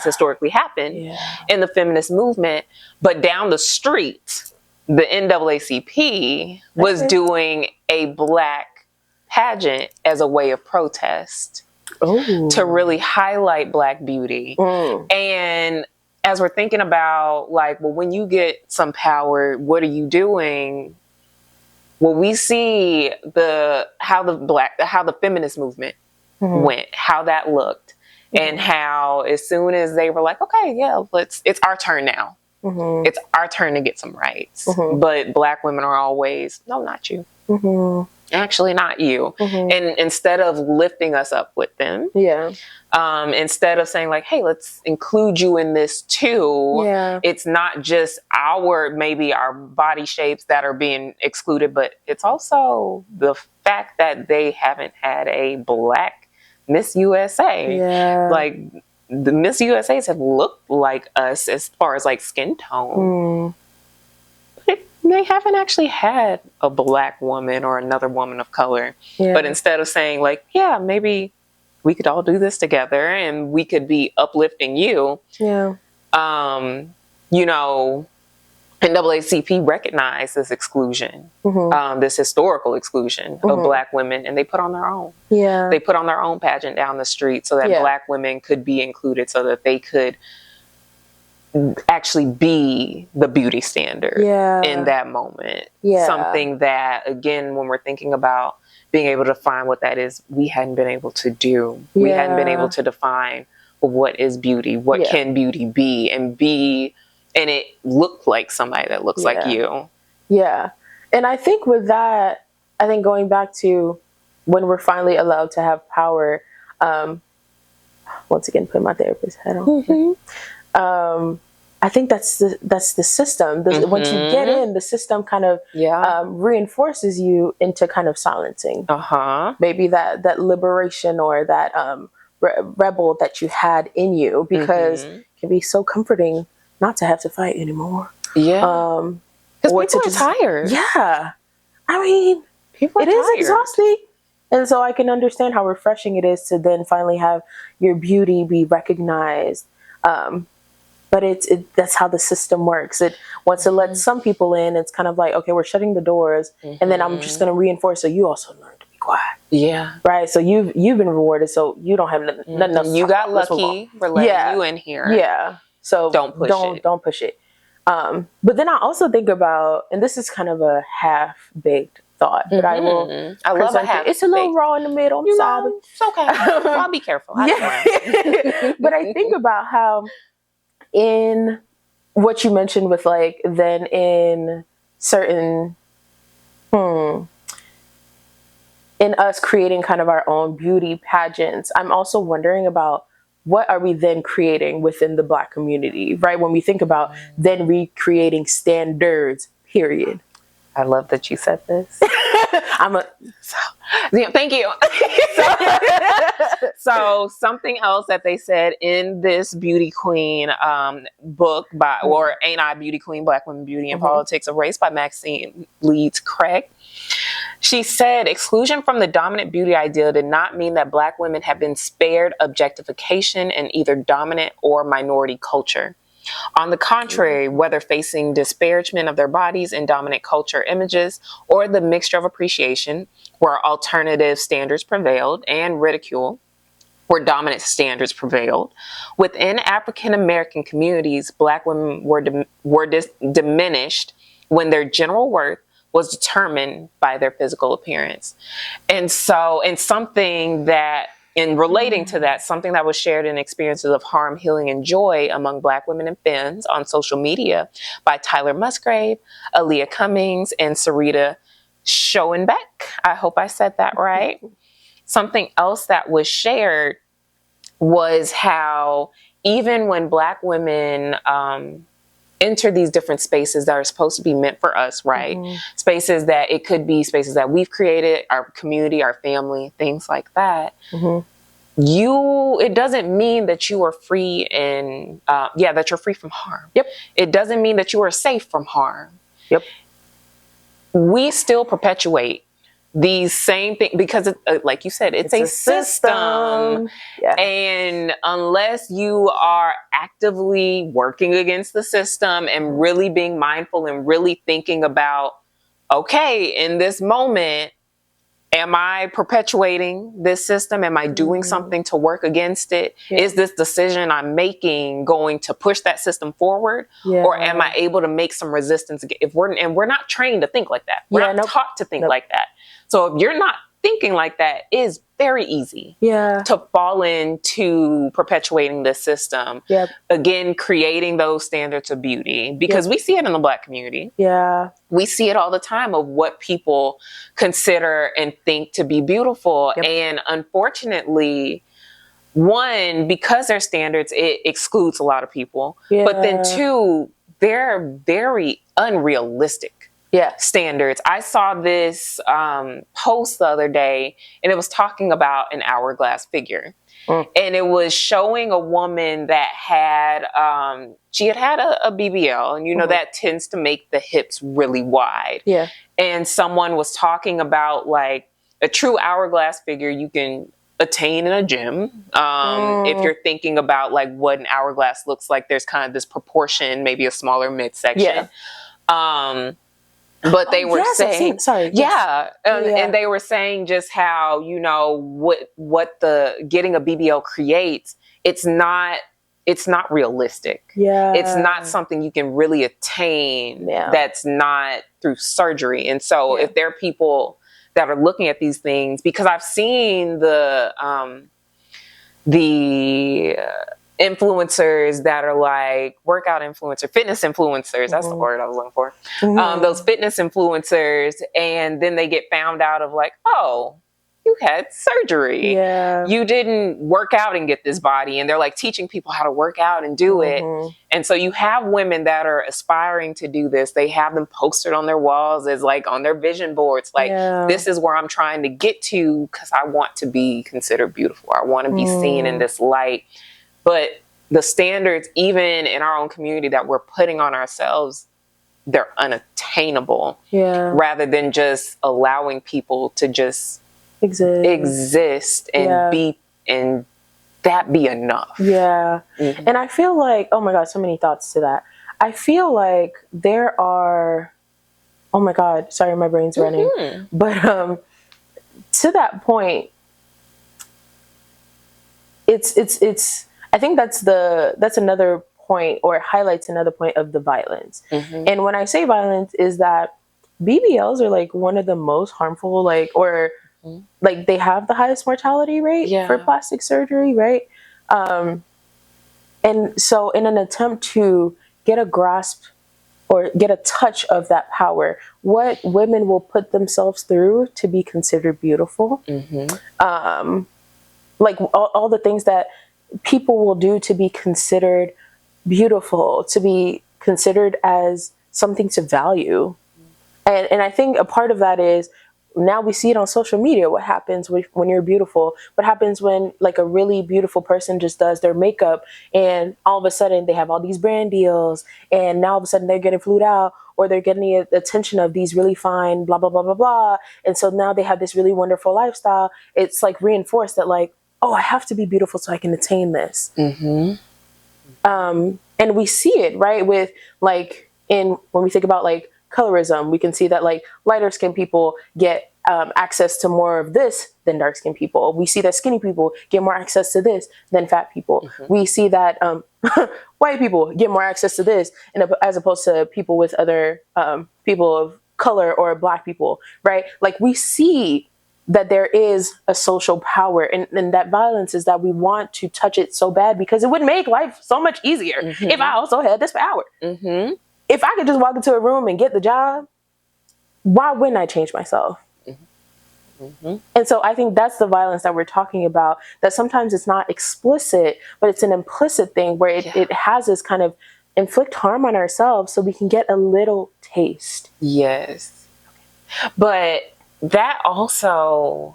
historically happened in the feminist movement. But down the street, the NAACP was doing a black pageant as a way of protest to really highlight black beauty. And as we're thinking about, like, well, when you get some power, what are you doing? Well, we see how the feminist movement went, how that looked, and how as soon as they were like, okay, yeah, it's our turn now. It's our turn to get some rights. But black women are always, no, not you. Actually, not you. And instead of lifting us up with them, instead of saying like, hey, let's include you in this too. It's not just maybe our body shapes that are being excluded, but it's also the fact that they haven't had a black Miss USA. Like, the Miss USAs have looked like us as far as like skin tone. But they haven't actually had a black woman or another woman of color. But instead of saying like, yeah, maybe we could all do this together and we could be uplifting you. You know, NAACP recognized this exclusion, this historical exclusion of black women, and they put on their own. They put on their own pageant down the street so that black women could be included, so that they could actually be the beauty standard in that moment. Something that, again, when we're thinking about being able to define what that is, we hadn't been able to do. We hadn't been able to define, well, what is beauty? What can beauty be? And it looked like somebody that looks like you. And I think with that, I think going back to when we're finally allowed to have power, once again, put my therapist hat on. I think that's the system. Once you get in, the system kind of reinforces you into kind of silencing. Maybe that liberation or that rebel that you had in you, because it can be so comforting not to have to fight anymore. Because people are tired. I mean, it is exhausting. And so I can understand how refreshing it is to then finally have your beauty be recognized. But that's how the system works. It wants to let some people in. It's kind of like, okay, we're shutting the doors, and then I'm just going to reinforce. So you also learn to be quiet. Right. So you've been rewarded. So you don't have nothing else. You got lucky for letting you in here. So don't push it. But then I also think about, and this is kind of a half-baked thought, but I love it's a little raw in the middle. I'm sorry. It's okay. I'll be careful. But I think about how in what you mentioned with like, then in certain, in us creating kind of our own beauty pageants, I'm also wondering about what are we then creating within the Black community, right? When we think about then recreating standards, period. I love that you said this. Thank you. So something else that they said in this Beauty Queen book or Ain't I Beauty Queen? Black Women, Beauty and Politics of Race by Maxine Leeds Craig. She said, exclusion from the dominant beauty ideal did not mean that Black women have been spared objectification in either dominant or minority culture. On the contrary, whether facing disparagement of their bodies in dominant culture images or the mixture of appreciation where alternative standards prevailed and ridicule where dominant standards prevailed, within African American communities, Black women were diminished when their general worth was determined by their physical appearance. And so, and something that, in relating to that, something that was shared in experiences of harm, healing, and joy among Black women and femmes on social media by Tyler Musgrave, Aaliyah Cummings, and Sarita Schoenbeck. I hope I said that right. Something else that was shared was how even when Black women enter these different spaces that are supposed to be meant for us, right? Spaces that it could be spaces that we've created, our community, our family, things like that. It doesn't mean that you are free and, that you're free from harm. It doesn't mean that you are safe from harm. We still perpetuate these same things because, like you said, it's a system. And unless you are actively working against the system and really being mindful and really thinking about, okay, in this moment, am I perpetuating this system? Am I doing something to work against it? Is this decision I'm making going to push that system forward? Or am I able to make some resistance? We're not trained to think like that. We're not taught to think like that. So if you're not thinking like that, it's very easy to fall into perpetuating this system. Again, creating those standards of beauty, because we see it in the Black community. We see it all the time of what people consider and think to be beautiful. And unfortunately, one, because their standards, it excludes a lot of people. But then two, they're very unrealistic standards. I saw this post the other day, and it was talking about an hourglass figure. And it was showing a woman that had, she had a BBL, and you know, that tends to make the hips really wide. And someone was talking about like a true hourglass figure you can attain in a gym. If you're thinking about like what an hourglass looks like, there's kind of this proportion, maybe a smaller midsection. But they were saying, and they were saying just how, you know, what the getting a BBL creates, it's not realistic. It's not something you can really attain. That's not through surgery. And so if there are people that are looking at these things, because I've seen the influencers that are like workout fitness influencers. That's the word I was looking for. Those fitness influencers. And then they get found out of like, oh, you had surgery. You didn't work out and get this body. And they're like teaching people how to work out and do it. And so you have women that are aspiring to do this. They have them posted on their walls as like on their vision boards. Like, this is where I'm trying to get to because I want to be considered beautiful. I want to be seen in this light. But the standards, even in our own community that we're putting on ourselves, they're unattainable. Rather than just allowing people to just exist and be, and that be enough. And I feel like, oh my God, so many thoughts to that. I feel like there are, oh my God, sorry, my brain's running. But to that point, it's I think that's another point, or highlights another point of the violence. And when I say violence, is that BBLs are like one of the most harmful, like, or like they have the highest mortality rate for plastic surgery, right? And so in an attempt to get a grasp or get a touch of that power, what women will put themselves through to be considered beautiful, like all the things that people will do to be considered beautiful, to be considered as something to value. And I think a part of that is, now we see it on social media, what happens when you're beautiful, what happens when like a really beautiful person just does their makeup and all of a sudden they have all these brand deals, and now all of a sudden they're getting flued out, or they're getting the attention of these really fine blah, blah, blah, blah, blah. And so now they have this really wonderful lifestyle. It's like reinforced that like, oh, I have to be beautiful so I can attain this. And we see it, right, with like, when we think about like colorism, we can see that like lighter skinned people get access to more of this than dark skinned people. We see that skinny people get more access to this than fat people. We see that white people get more access to this, and as opposed to people with other people of color or Black people, right? Like, we see that there is a social power, and that violence is that we want to touch it so bad because it would make life so much easier if I also had this power. If I could just walk into a room and get the job, why wouldn't I change myself? And so I think that's the violence that we're talking about, that sometimes it's not explicit, but it's an implicit thing where it has us kind of inflict harm on ourselves so we can get a little taste. Yes. But that also,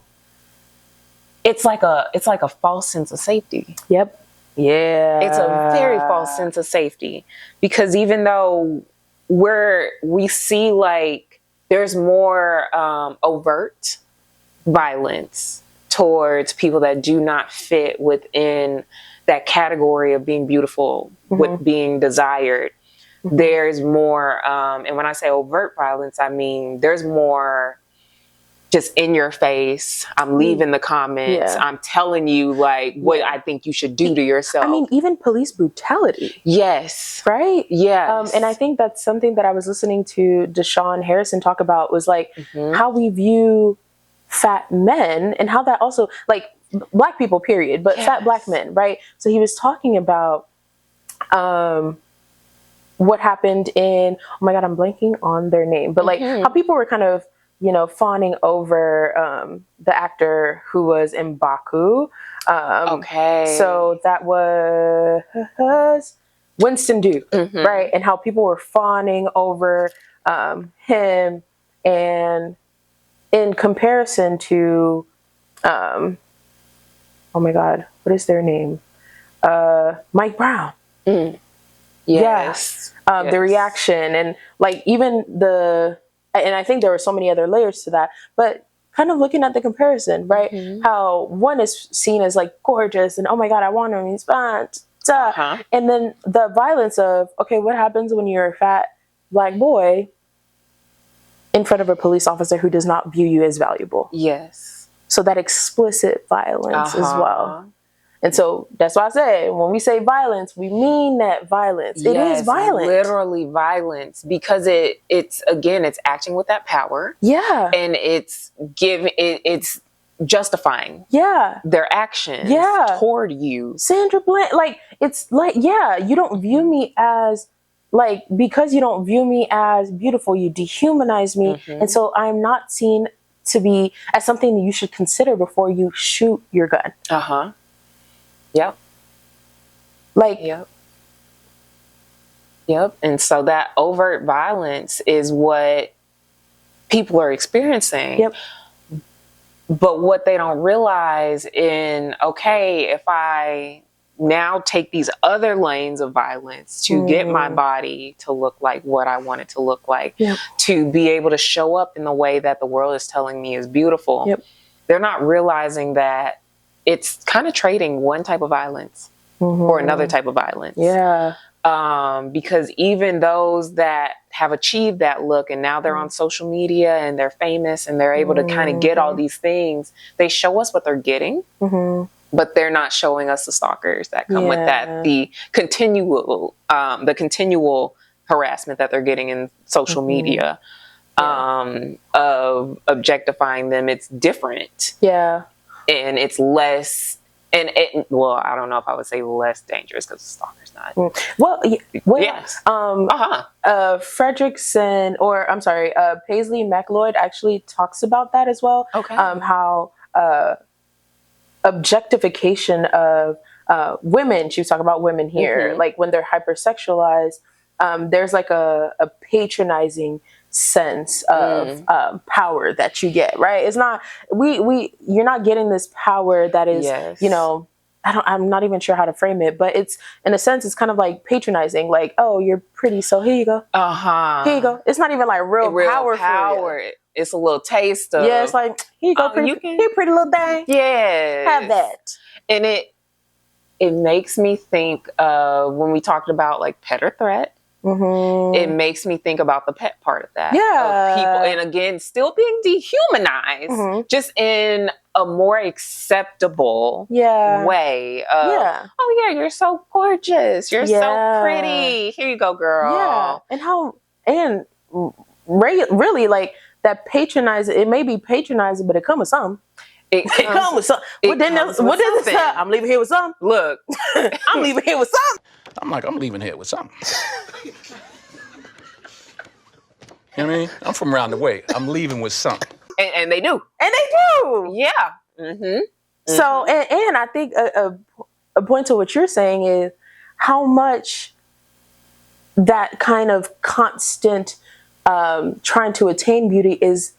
it's like a false sense of safety. Yep. Yeah. It's a very false sense of safety, because even though we see like there's more overt violence towards people that do not fit within that category of being beautiful, with being desired. There's more, and when I say overt violence, I mean there's more just in your face. I'm leaving the comments. Yeah. I'm telling you like what I think you should do to yourself. I mean, even police brutality. Yes. Right? Yes. And I think that's something that I was listening to Deshaun Harrison talk about, was like how we view fat men, and how that also, like, Black people, period, but fat Black men, right? So he was talking about what happened in, oh my God, I'm blanking on their name, but like how people were kind of, you know, fawning over the actor who was in Baku. So that was Winston Duke, right? And how people were fawning over him, and in comparison to, oh my God, what is their name? Mike Brown. Yes. The reaction, and like even and I think there were so many other layers to that, but kind of looking at the comparison, right? How one is seen as like gorgeous and, oh my God, I want him, he's fine. And then the violence of, okay, what happens when you're a fat Black boy in front of a police officer who does not view you as valuable? Yes. So that explicit violence as well. And so that's why I say, when we say violence, we mean that violence. It is violent. Literally violence, because it's acting with that power. Yeah. And it's justifying their actions toward you. Sandra Bland, like, it's like, you don't view me as, like, because you don't view me as beautiful, you dehumanize me. And so I'm not seen to be as something that you should consider before you shoot your gun. Yep. Like, Yep. And so that overt violence is what people are experiencing. Yep. But what they don't realize if I now take these other lanes of violence to get my body to look like what I want it to look like, to be able to show up in the way that the world is telling me is beautiful, they're not realizing that it's kind of trading one type of violence for another type of violence. Because even those that have achieved that look, and now they're on social media and they're famous and they're able to kind of get all these things, they show us what they're getting, but they're not showing us the stalkers that come with that, the continual harassment that they're getting in social media, of objectifying them. It's different. And it's less, I don't know if I would say less dangerous, because the stalker's not. Fredrickson, or I'm sorry, Paisley McLeod actually talks about that as well. How objectification of women, she was talking about women here, like when they're hypersexualized, there's like a patronizing sense of power that you get, right? It's not, you're not getting this power that is, you know, I'm not even sure how to frame it, but it's, in a sense, it's kind of like patronizing, like, oh, you're pretty, so here you go. Here you go. It's not even like real power. For you. It's a little taste of. Yeah, it's like, here you go, pretty little thing. Yeah. Have that. And it makes me think of when we talked about like pet or threat. It makes me think about the pet part of that. Of people, and again, still being dehumanized, just in a more acceptable way of, oh yeah, you're so gorgeous, you're so pretty, here you go, girl. And really like that patronizing. It may be patronizing, but it comes with something. It comes with something. What did this? I'm leaving here with something. Look, I'm leaving here with something. I'm leaving here with something. You know what I mean? I'm from around the way. I'm leaving with something. And they do. And they do. Yeah. Mm-hmm. So, and I think a point to what you're saying is how much that kind of constant trying to attain beauty is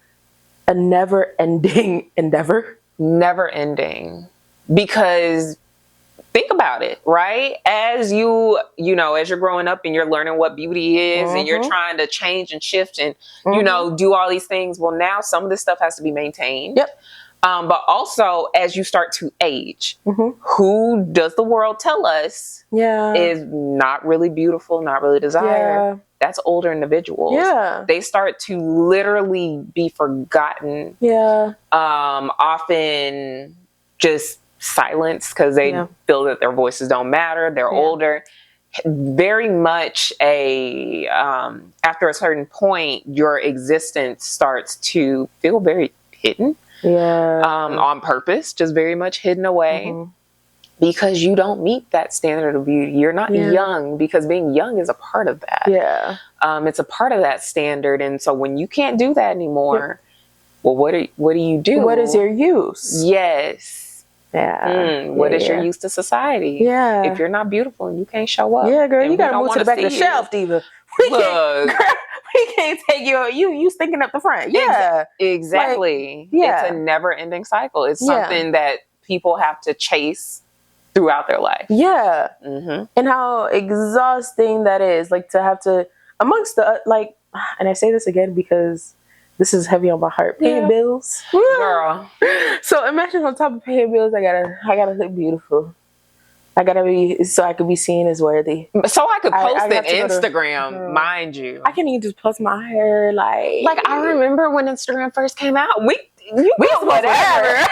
a never-ending endeavor. Never ending. Because think about it, right? As you know, as you're growing up and you're learning what beauty is and you're trying to change and shift and, you know, do all these things. Well, now some of this stuff has to be maintained. Yep. But also as you start to age, who does the world tell us is not really beautiful, not really desired? Yeah. That's older individuals. Yeah. They start to literally be forgotten. Yeah. Often just silenced because they feel that their voices don't matter. They're older. Very much after a certain point, your existence starts to feel very hidden. Yeah. On purpose, just very much hidden away. Because you don't meet that standard of beauty. You're not young, because being young is a part of that. Yeah. It's a part of that standard. And so when you can't do that anymore, well, what do you do? What is your use? Yes. Yeah. What is your use to society? Yeah. If you're not beautiful and you can't show up. Yeah, girl, you gotta move to the back of the shelf, Diva. We can't take you stinking up the front. Yeah. Exactly. Like, it's a never ending cycle. It's something that people have to chase throughout their life. Yeah. And how exhausting that is, like, to have to, amongst the, like, and I say this again because this is heavy on my heart, paying bills. Girl. So imagine on top of paying bills, I gotta look beautiful. I gotta be, so I could be seen as worthy. So I could post it Instagram, mind you. I can't even just post my hair, like I remember when Instagram first came out, we whatever.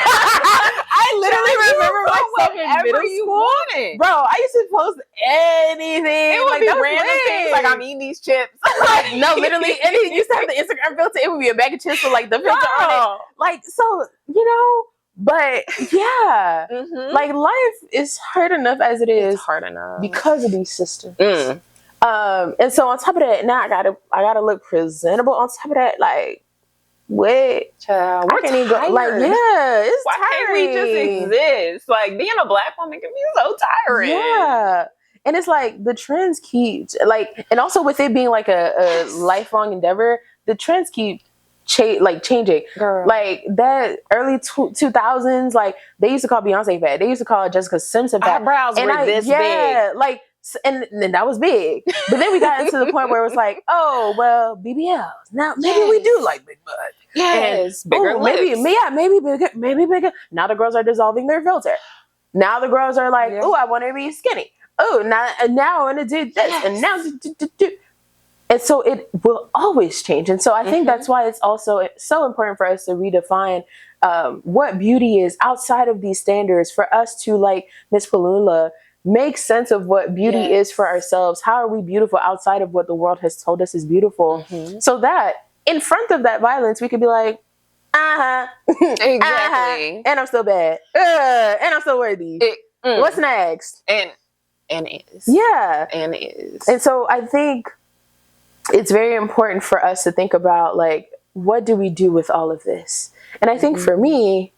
I literally remember myself in middle school. Bro, I used to post anything. It would be random things, like I'm eating these chips. Like, no, literally, and it used to have the Instagram filter. It would be a bag of chips with like the filter on it. Like, so, you know, but yeah, like life is hard enough as it is. It's hard enough because of these systems. And so on top of that, now I gotta look presentable. On top of that, like, wait, child, I can't even go. Like, yeah, it's why tiring. Can't we just exist? Like, being a Black woman can be so tiring. Yeah. And it's like the trends keep like, and also with it being like a lifelong endeavor, the trends keep changing. Girl. Like that early 2000s, like they used to call Beyonce fat. They used to call Jessica Simpson fat. Eyebrows were this big. Like, and that was big. But then we got into the point where it was like, oh, well, BBLs. Now maybe we do like big butt. Yes, bigger lips. Maybe bigger. Now the girls are dissolving their filter. Now the girls are like, oh, I want to be skinny. Oh, now I want to do this, and now and so it will always change. And so I think that's why it's also so important for us to redefine what beauty is outside of these standards. For us to, like Miss Pilula, make sense of what beauty is for ourselves. How are we beautiful outside of what the world has told us is beautiful? So that in front of that violence, we could be like, exactly, and I'm still bad, and I'm still worthy. What's next? And is. Yeah. And is. And so I think it's very important for us to think about, like, what do we do with all of this? And I think for me,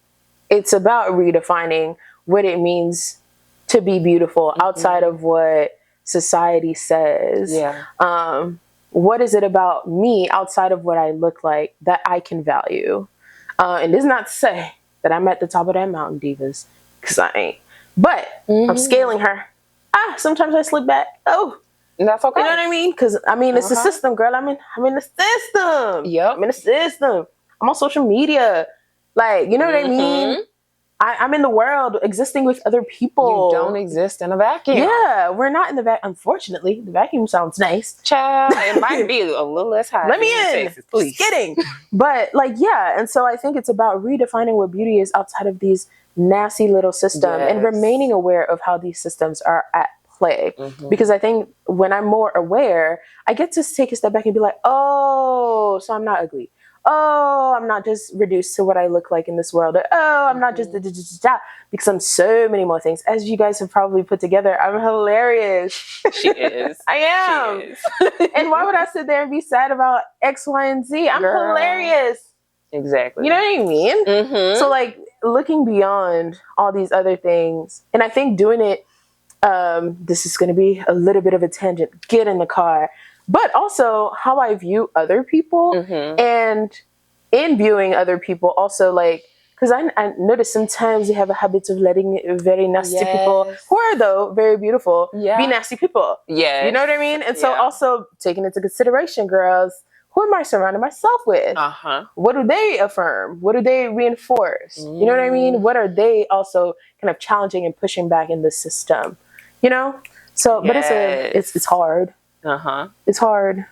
it's about redefining what it means to be beautiful outside of what society says. Yeah. What is it about me outside of what I look like that I can value? And this is not to say that I'm at the top of that mountain, divas, because I ain't. But I'm scaling her. Sometimes I slip back. Oh, that's okay. You know what I mean? Because I mean, it's the system, girl. I'm in the system. Yep. I'm in the system. I'm on social media. Like, you know what I mean? I'm in the world existing with other people. You don't exist in a vacuum. Yeah, we're not in the vacuum. Unfortunately, the vacuum sounds nice. Child, it might be a little less hot. Let me in. Texas, please. Just kidding. But like, yeah. And so I think it's about redefining what beauty is outside of these nasty little systems and remaining aware of how these systems are at play. Because I think when I'm more aware, I get to take a step back and be like, oh, so I'm not ugly. Oh, I'm not just reduced to what I look like in this world. Or, oh, I'm not just because I'm so many more things. As you guys have probably put together, I'm hilarious. She is. I am. She is. And why would I sit there and be sad about X, Y, and Z? I'm hilarious. Exactly. You know what I mean? So like looking beyond all these other things, and I think doing it, this is going to be a little bit of a tangent. Get in the car. But also how I view other people, and in viewing other people also, like, because I notice sometimes you have a habit of letting very nasty people, who are though very beautiful, be nasty people. You know what I mean? And so also taking into consideration, girls, who am I surrounding myself with? What do they affirm? What do they reinforce? You know what I mean? What are they also kind of challenging and pushing back in the system? You know? So, but it's hard. It's hard,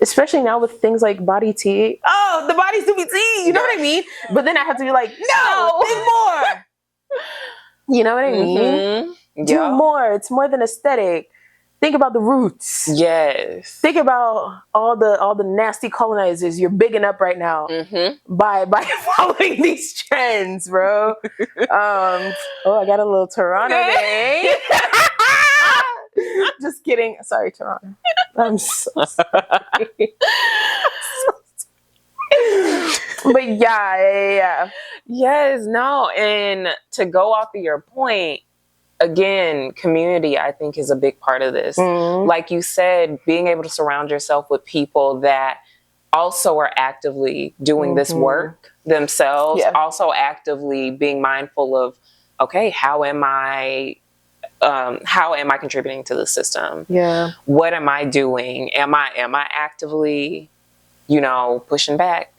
especially now with things like body tea. Oh, the bodies do be tea. You know what I mean? But then I have to be like, no, think more. You know what I mean? Do more. It's more than aesthetic. Think about the roots. Think about all the nasty colonizers you're bigging up right now by following these trends, bro. Oh, I got a little Toronto day. Just kidding. Sorry, Toronto. I'm so sorry. But yeah. Yes, no. And to go off of your point, again, community, I think, is a big part of this. Like you said, being able to surround yourself with people that also are actively doing this work themselves, also actively being mindful of, okay, how am I contributing to the system? What am I doing? Am I actively, pushing back?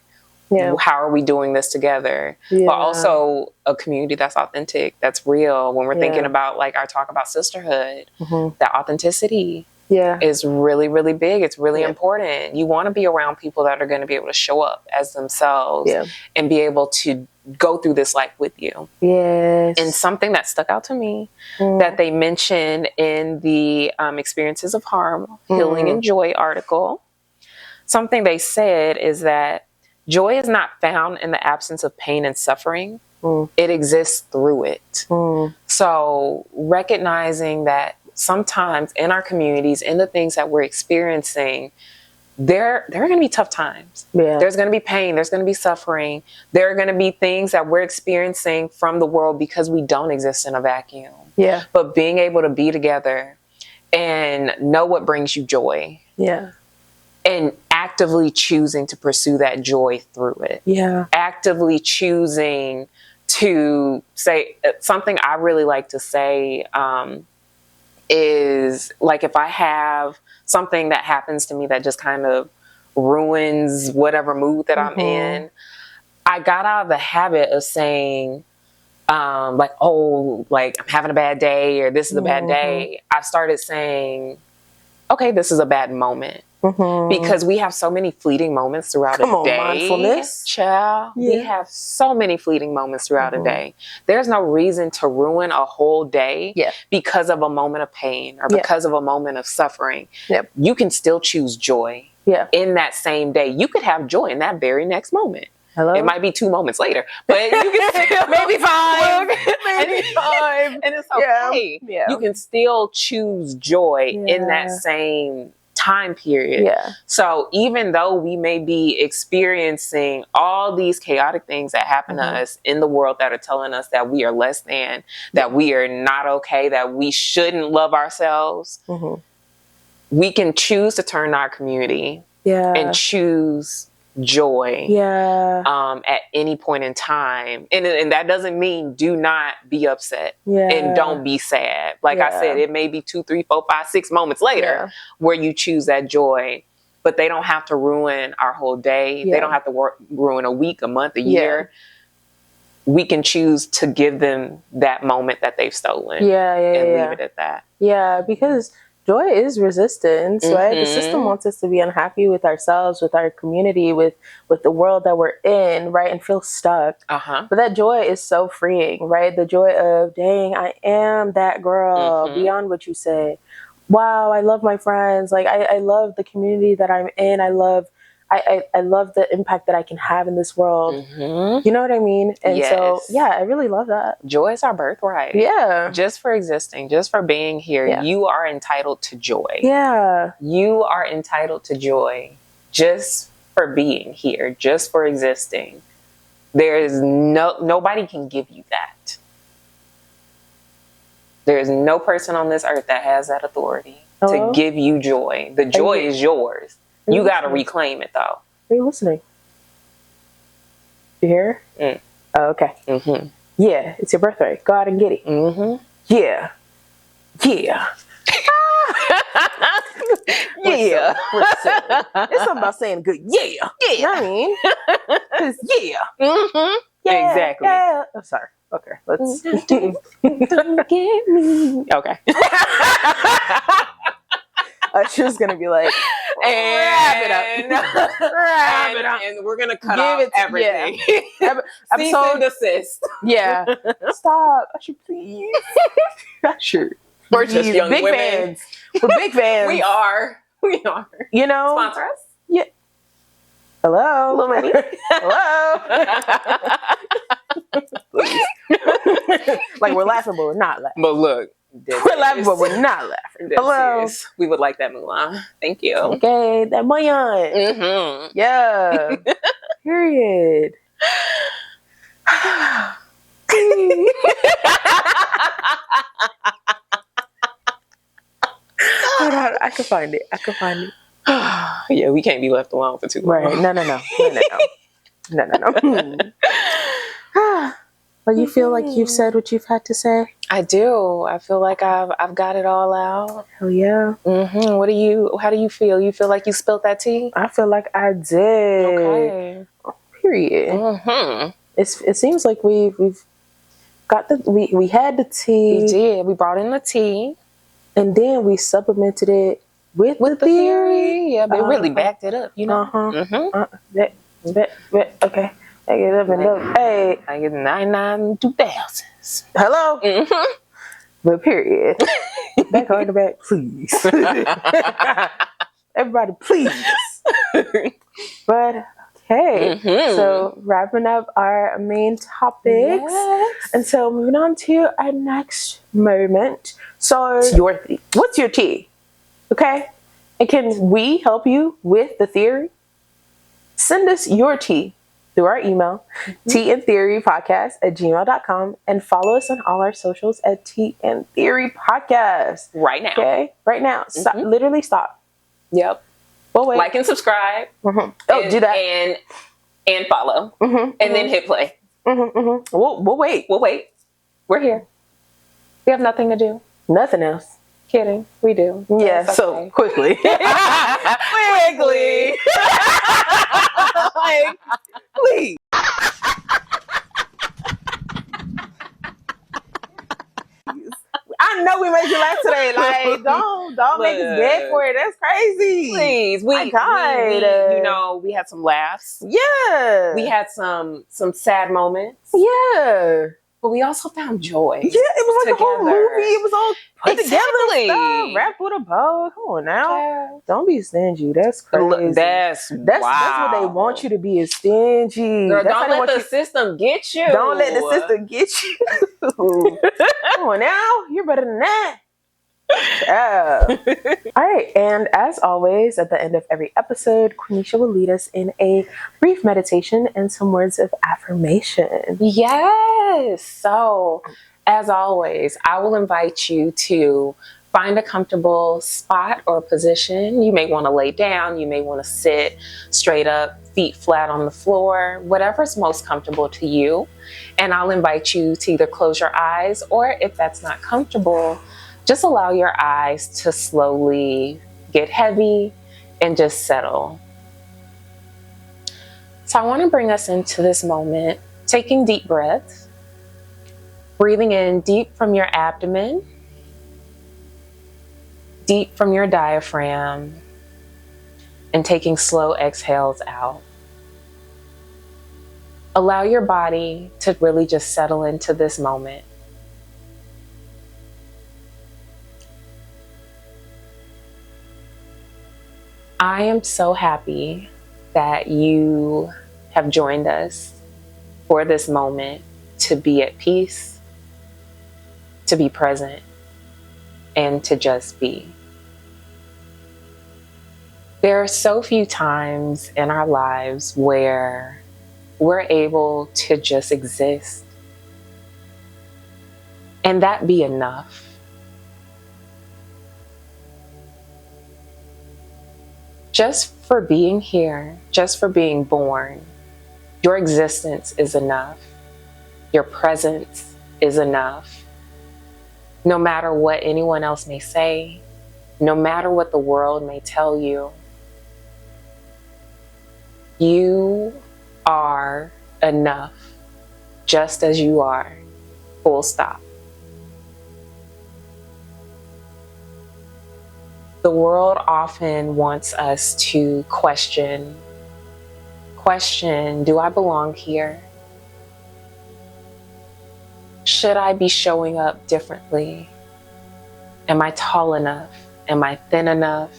How are we doing this together? But also a community that's authentic, that's real. When we're thinking about like our talk about sisterhood, that authenticity is really, really big. It's really important. You want to be around people that are going to be able to show up as themselves and be able to go through this life with you. And something that stuck out to me that they mentioned in the Experiences of Harm, Healing and Joy article, something they said is that joy is not found in the absence of pain and suffering. It exists through it. So recognizing that sometimes in our communities, in the things that we're experiencing, there are going to be tough times. There's going to be pain. There's going to be suffering. There are going to be things that we're experiencing from the world because we don't exist in a vacuum. But being able to be together and know what brings you joy. And actively choosing to pursue that joy through it. Actively choosing to say something I really like to say is like, if I have something that happens to me that just kind of ruins whatever mood that I'm in, I got out of the habit of saying, like, oh, like I'm having a bad day or this is a bad day. I've started saying, okay, this is a bad moment. Because we have so many fleeting moments throughout a day. Mindfulness. Child. We have so many fleeting moments throughout a day. There's no reason to ruin a whole day because of a moment of pain or because of a moment of suffering. You can still choose joy in that same day. You could have joy in that very next moment. It might be 2 moments later, but you can still maybe 5. Maybe 5. And it's okay. You can still choose joy in that same time period. So even though we may be experiencing all these chaotic things that happen to us in the world that are telling us that we are less than, that we are not okay, that we shouldn't love ourselves, we can choose to turn to our community and choose joy at any point in time. And that doesn't mean do not be upset and don't be sad. Like I said, it may be 2, 3, 4, 5, 6 moments later where you choose that joy, but they don't have to ruin our whole day. They don't have to ruin a week, a month, a year. We can choose to give them that moment that they've stolen and leave it at that. Because joy is resistance, right? The system wants us to be unhappy with ourselves, with our community, with the world that we're in, right? And feel stuck. But that joy is so freeing, right? The joy of, dang, I am that girl, beyond what you say. Wow, I love my friends. Like, I love the community that I'm in. I love the impact that I can have in this world. You know what I mean? And so, yeah, I really love that. Joy is our birthright. Yeah. Just for existing, just for being here, you are entitled to joy. Yeah. You are entitled to joy just for being here, just for existing. There is nobody can give you that. There is no person on this earth that has that authority to give you joy. The joy is yours. You got to reclaim it, though. Are you listening? You hear? Oh, okay. Yeah, it's your birthday. Go out and get it. Yeah. Yeah. Yeah. It's something about saying good. Yeah. Yeah. You know what I mean? 'Cause yeah. Exactly. Yeah. I'm sorry. Okay. Let's. Don't get me. Okay. She was gonna be like, wrap it up. Wrap it up. And we're gonna cut off everything. Cease and desist. Yeah. Stop. Usher, please. Usher. We're just young big women. fans. We're big fans. We are. You know? Sponsor us? Yeah. Hello. Little money. Hello. Like, we're laughing, but we're not laughing. But look. We're laughing, but we're not laughing. Hello. We would like that moolah. Thank you. Okay, that moyan. Yeah. Period. Hold on, I can find it. Yeah, we can't be left alone for too long. Right. No. But you feel like you've said what you've had to say? I do. I feel like I've got it all out. Hell yeah. How do you feel? You feel like you spilled that tea? I feel like I did. Okay. Period. It seems like we've got we had the tea. We did. We brought in the tea. And then we supplemented it with the theory. Yeah, but it really backed it up, you know? Okay. I get up and up. Hey. I get 99 2000s. Hello? But period. Back on the back, please. Everybody, please. But okay. So wrapping up our main topics. And so moving on to our next moment. So what's your tea? Okay? And can we help you with the theory? Send us your tea through our email, teaandtheorypodcast@gmail.com, and follow us on all our socials at Tea and Theory Podcast. Right now. Okay? Right now. Stop. Literally stop. Yep. Well, wait. Like and subscribe. Oh, do that. And follow. And then hit play. We'll wait. We'll wait. We're here. We have nothing to do. Nothing else. Kidding. We do. Yeah, so quickly. Quickly. Like, please. I know we made you laugh today. Like, don't make us beg for it. That's crazy. Please, we we had some laughs. Yeah, we had some sad moments. Yeah, but we also found joy. Yeah, it was like a whole movie. It was all put together, wrapped with a bow. Come on now, don't be stingy. That's crazy. That's what they want you to be, is stingy. Girl, don't let the system get you. Don't let the system get you. Come on now, you're better than that. Yeah. All right, and as always, at the end of every episode, Quenisha will lead us in a brief meditation and some words of affirmation. Yes. So, as always, I will invite you to find a comfortable spot or position. You may want to lay down, you may want to sit straight up, feet flat on the floor, whatever's most comfortable to you. And I'll invite you to either close your eyes, or if that's not comfortable, just allow your eyes to slowly get heavy and just settle. So I want to bring us into this moment, taking deep breaths, breathing in deep from your abdomen, deep from your diaphragm and taking slow exhales out. Allow your body to really just settle into this moment. I am so happy that you have joined us for this moment to be at peace, to be present, and to just be. There are so few times in our lives where we're able to just exist and that be enough. Just for being here, just for being born, your existence is enough. Your presence is enough. No matter what anyone else may say, no matter what the world may tell you, you are enough just as you are, full stop. The world often wants us to question, do I belong here? Should I be showing up differently? Am I tall enough? Am I thin enough?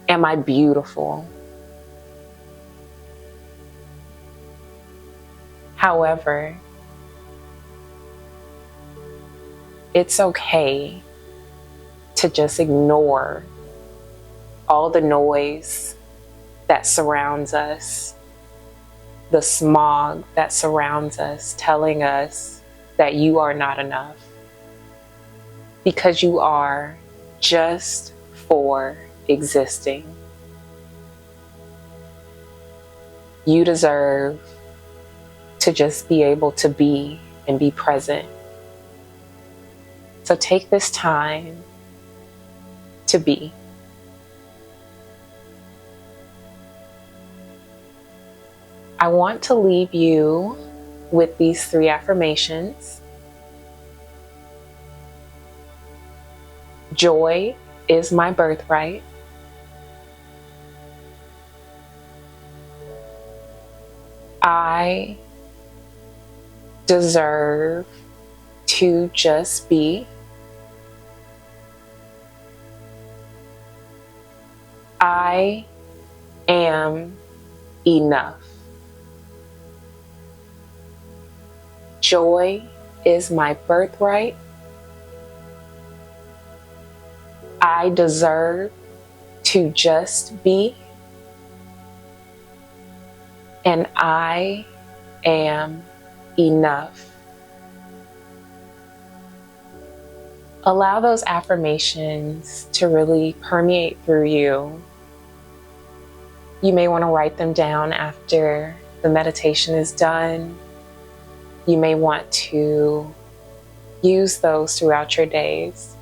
Am I beautiful? However, it's okay to just ignore all the noise that surrounds us, the smog that surrounds us, telling us that you are not enough. Because you are just for existing. You deserve to just be able to be and be present. So take this time to be. I want to leave you with these 3 affirmations. Joy is my birthright. I deserve to just be. I am enough. Joy is my birthright. I deserve to just be. And I am enough. Allow those affirmations to really permeate through you. You may want to write them down after the meditation is done. You may want to use those throughout your days.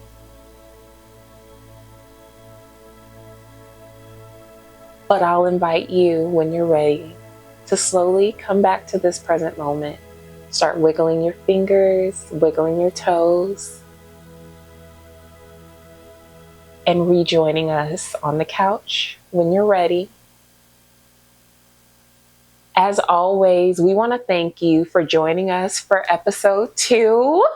But I'll invite you, when you're ready, to slowly come back to this present moment. Start wiggling your fingers, wiggling your toes, and rejoining us on the couch when you're ready. As always, we want to thank you for joining us for episode 2.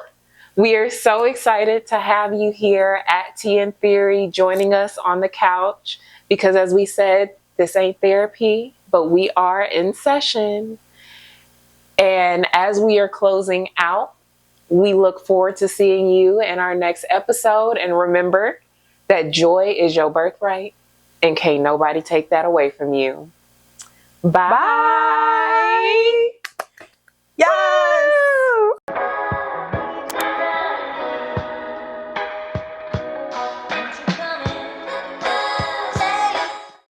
We are so excited to have you here at Tea and Theory, joining us on the couch, because as we said, this ain't therapy, but we are in session. And as we are closing out, we look forward to seeing you in our next episode. And remember that joy is your birthright, and can't nobody take that away from you. Bye.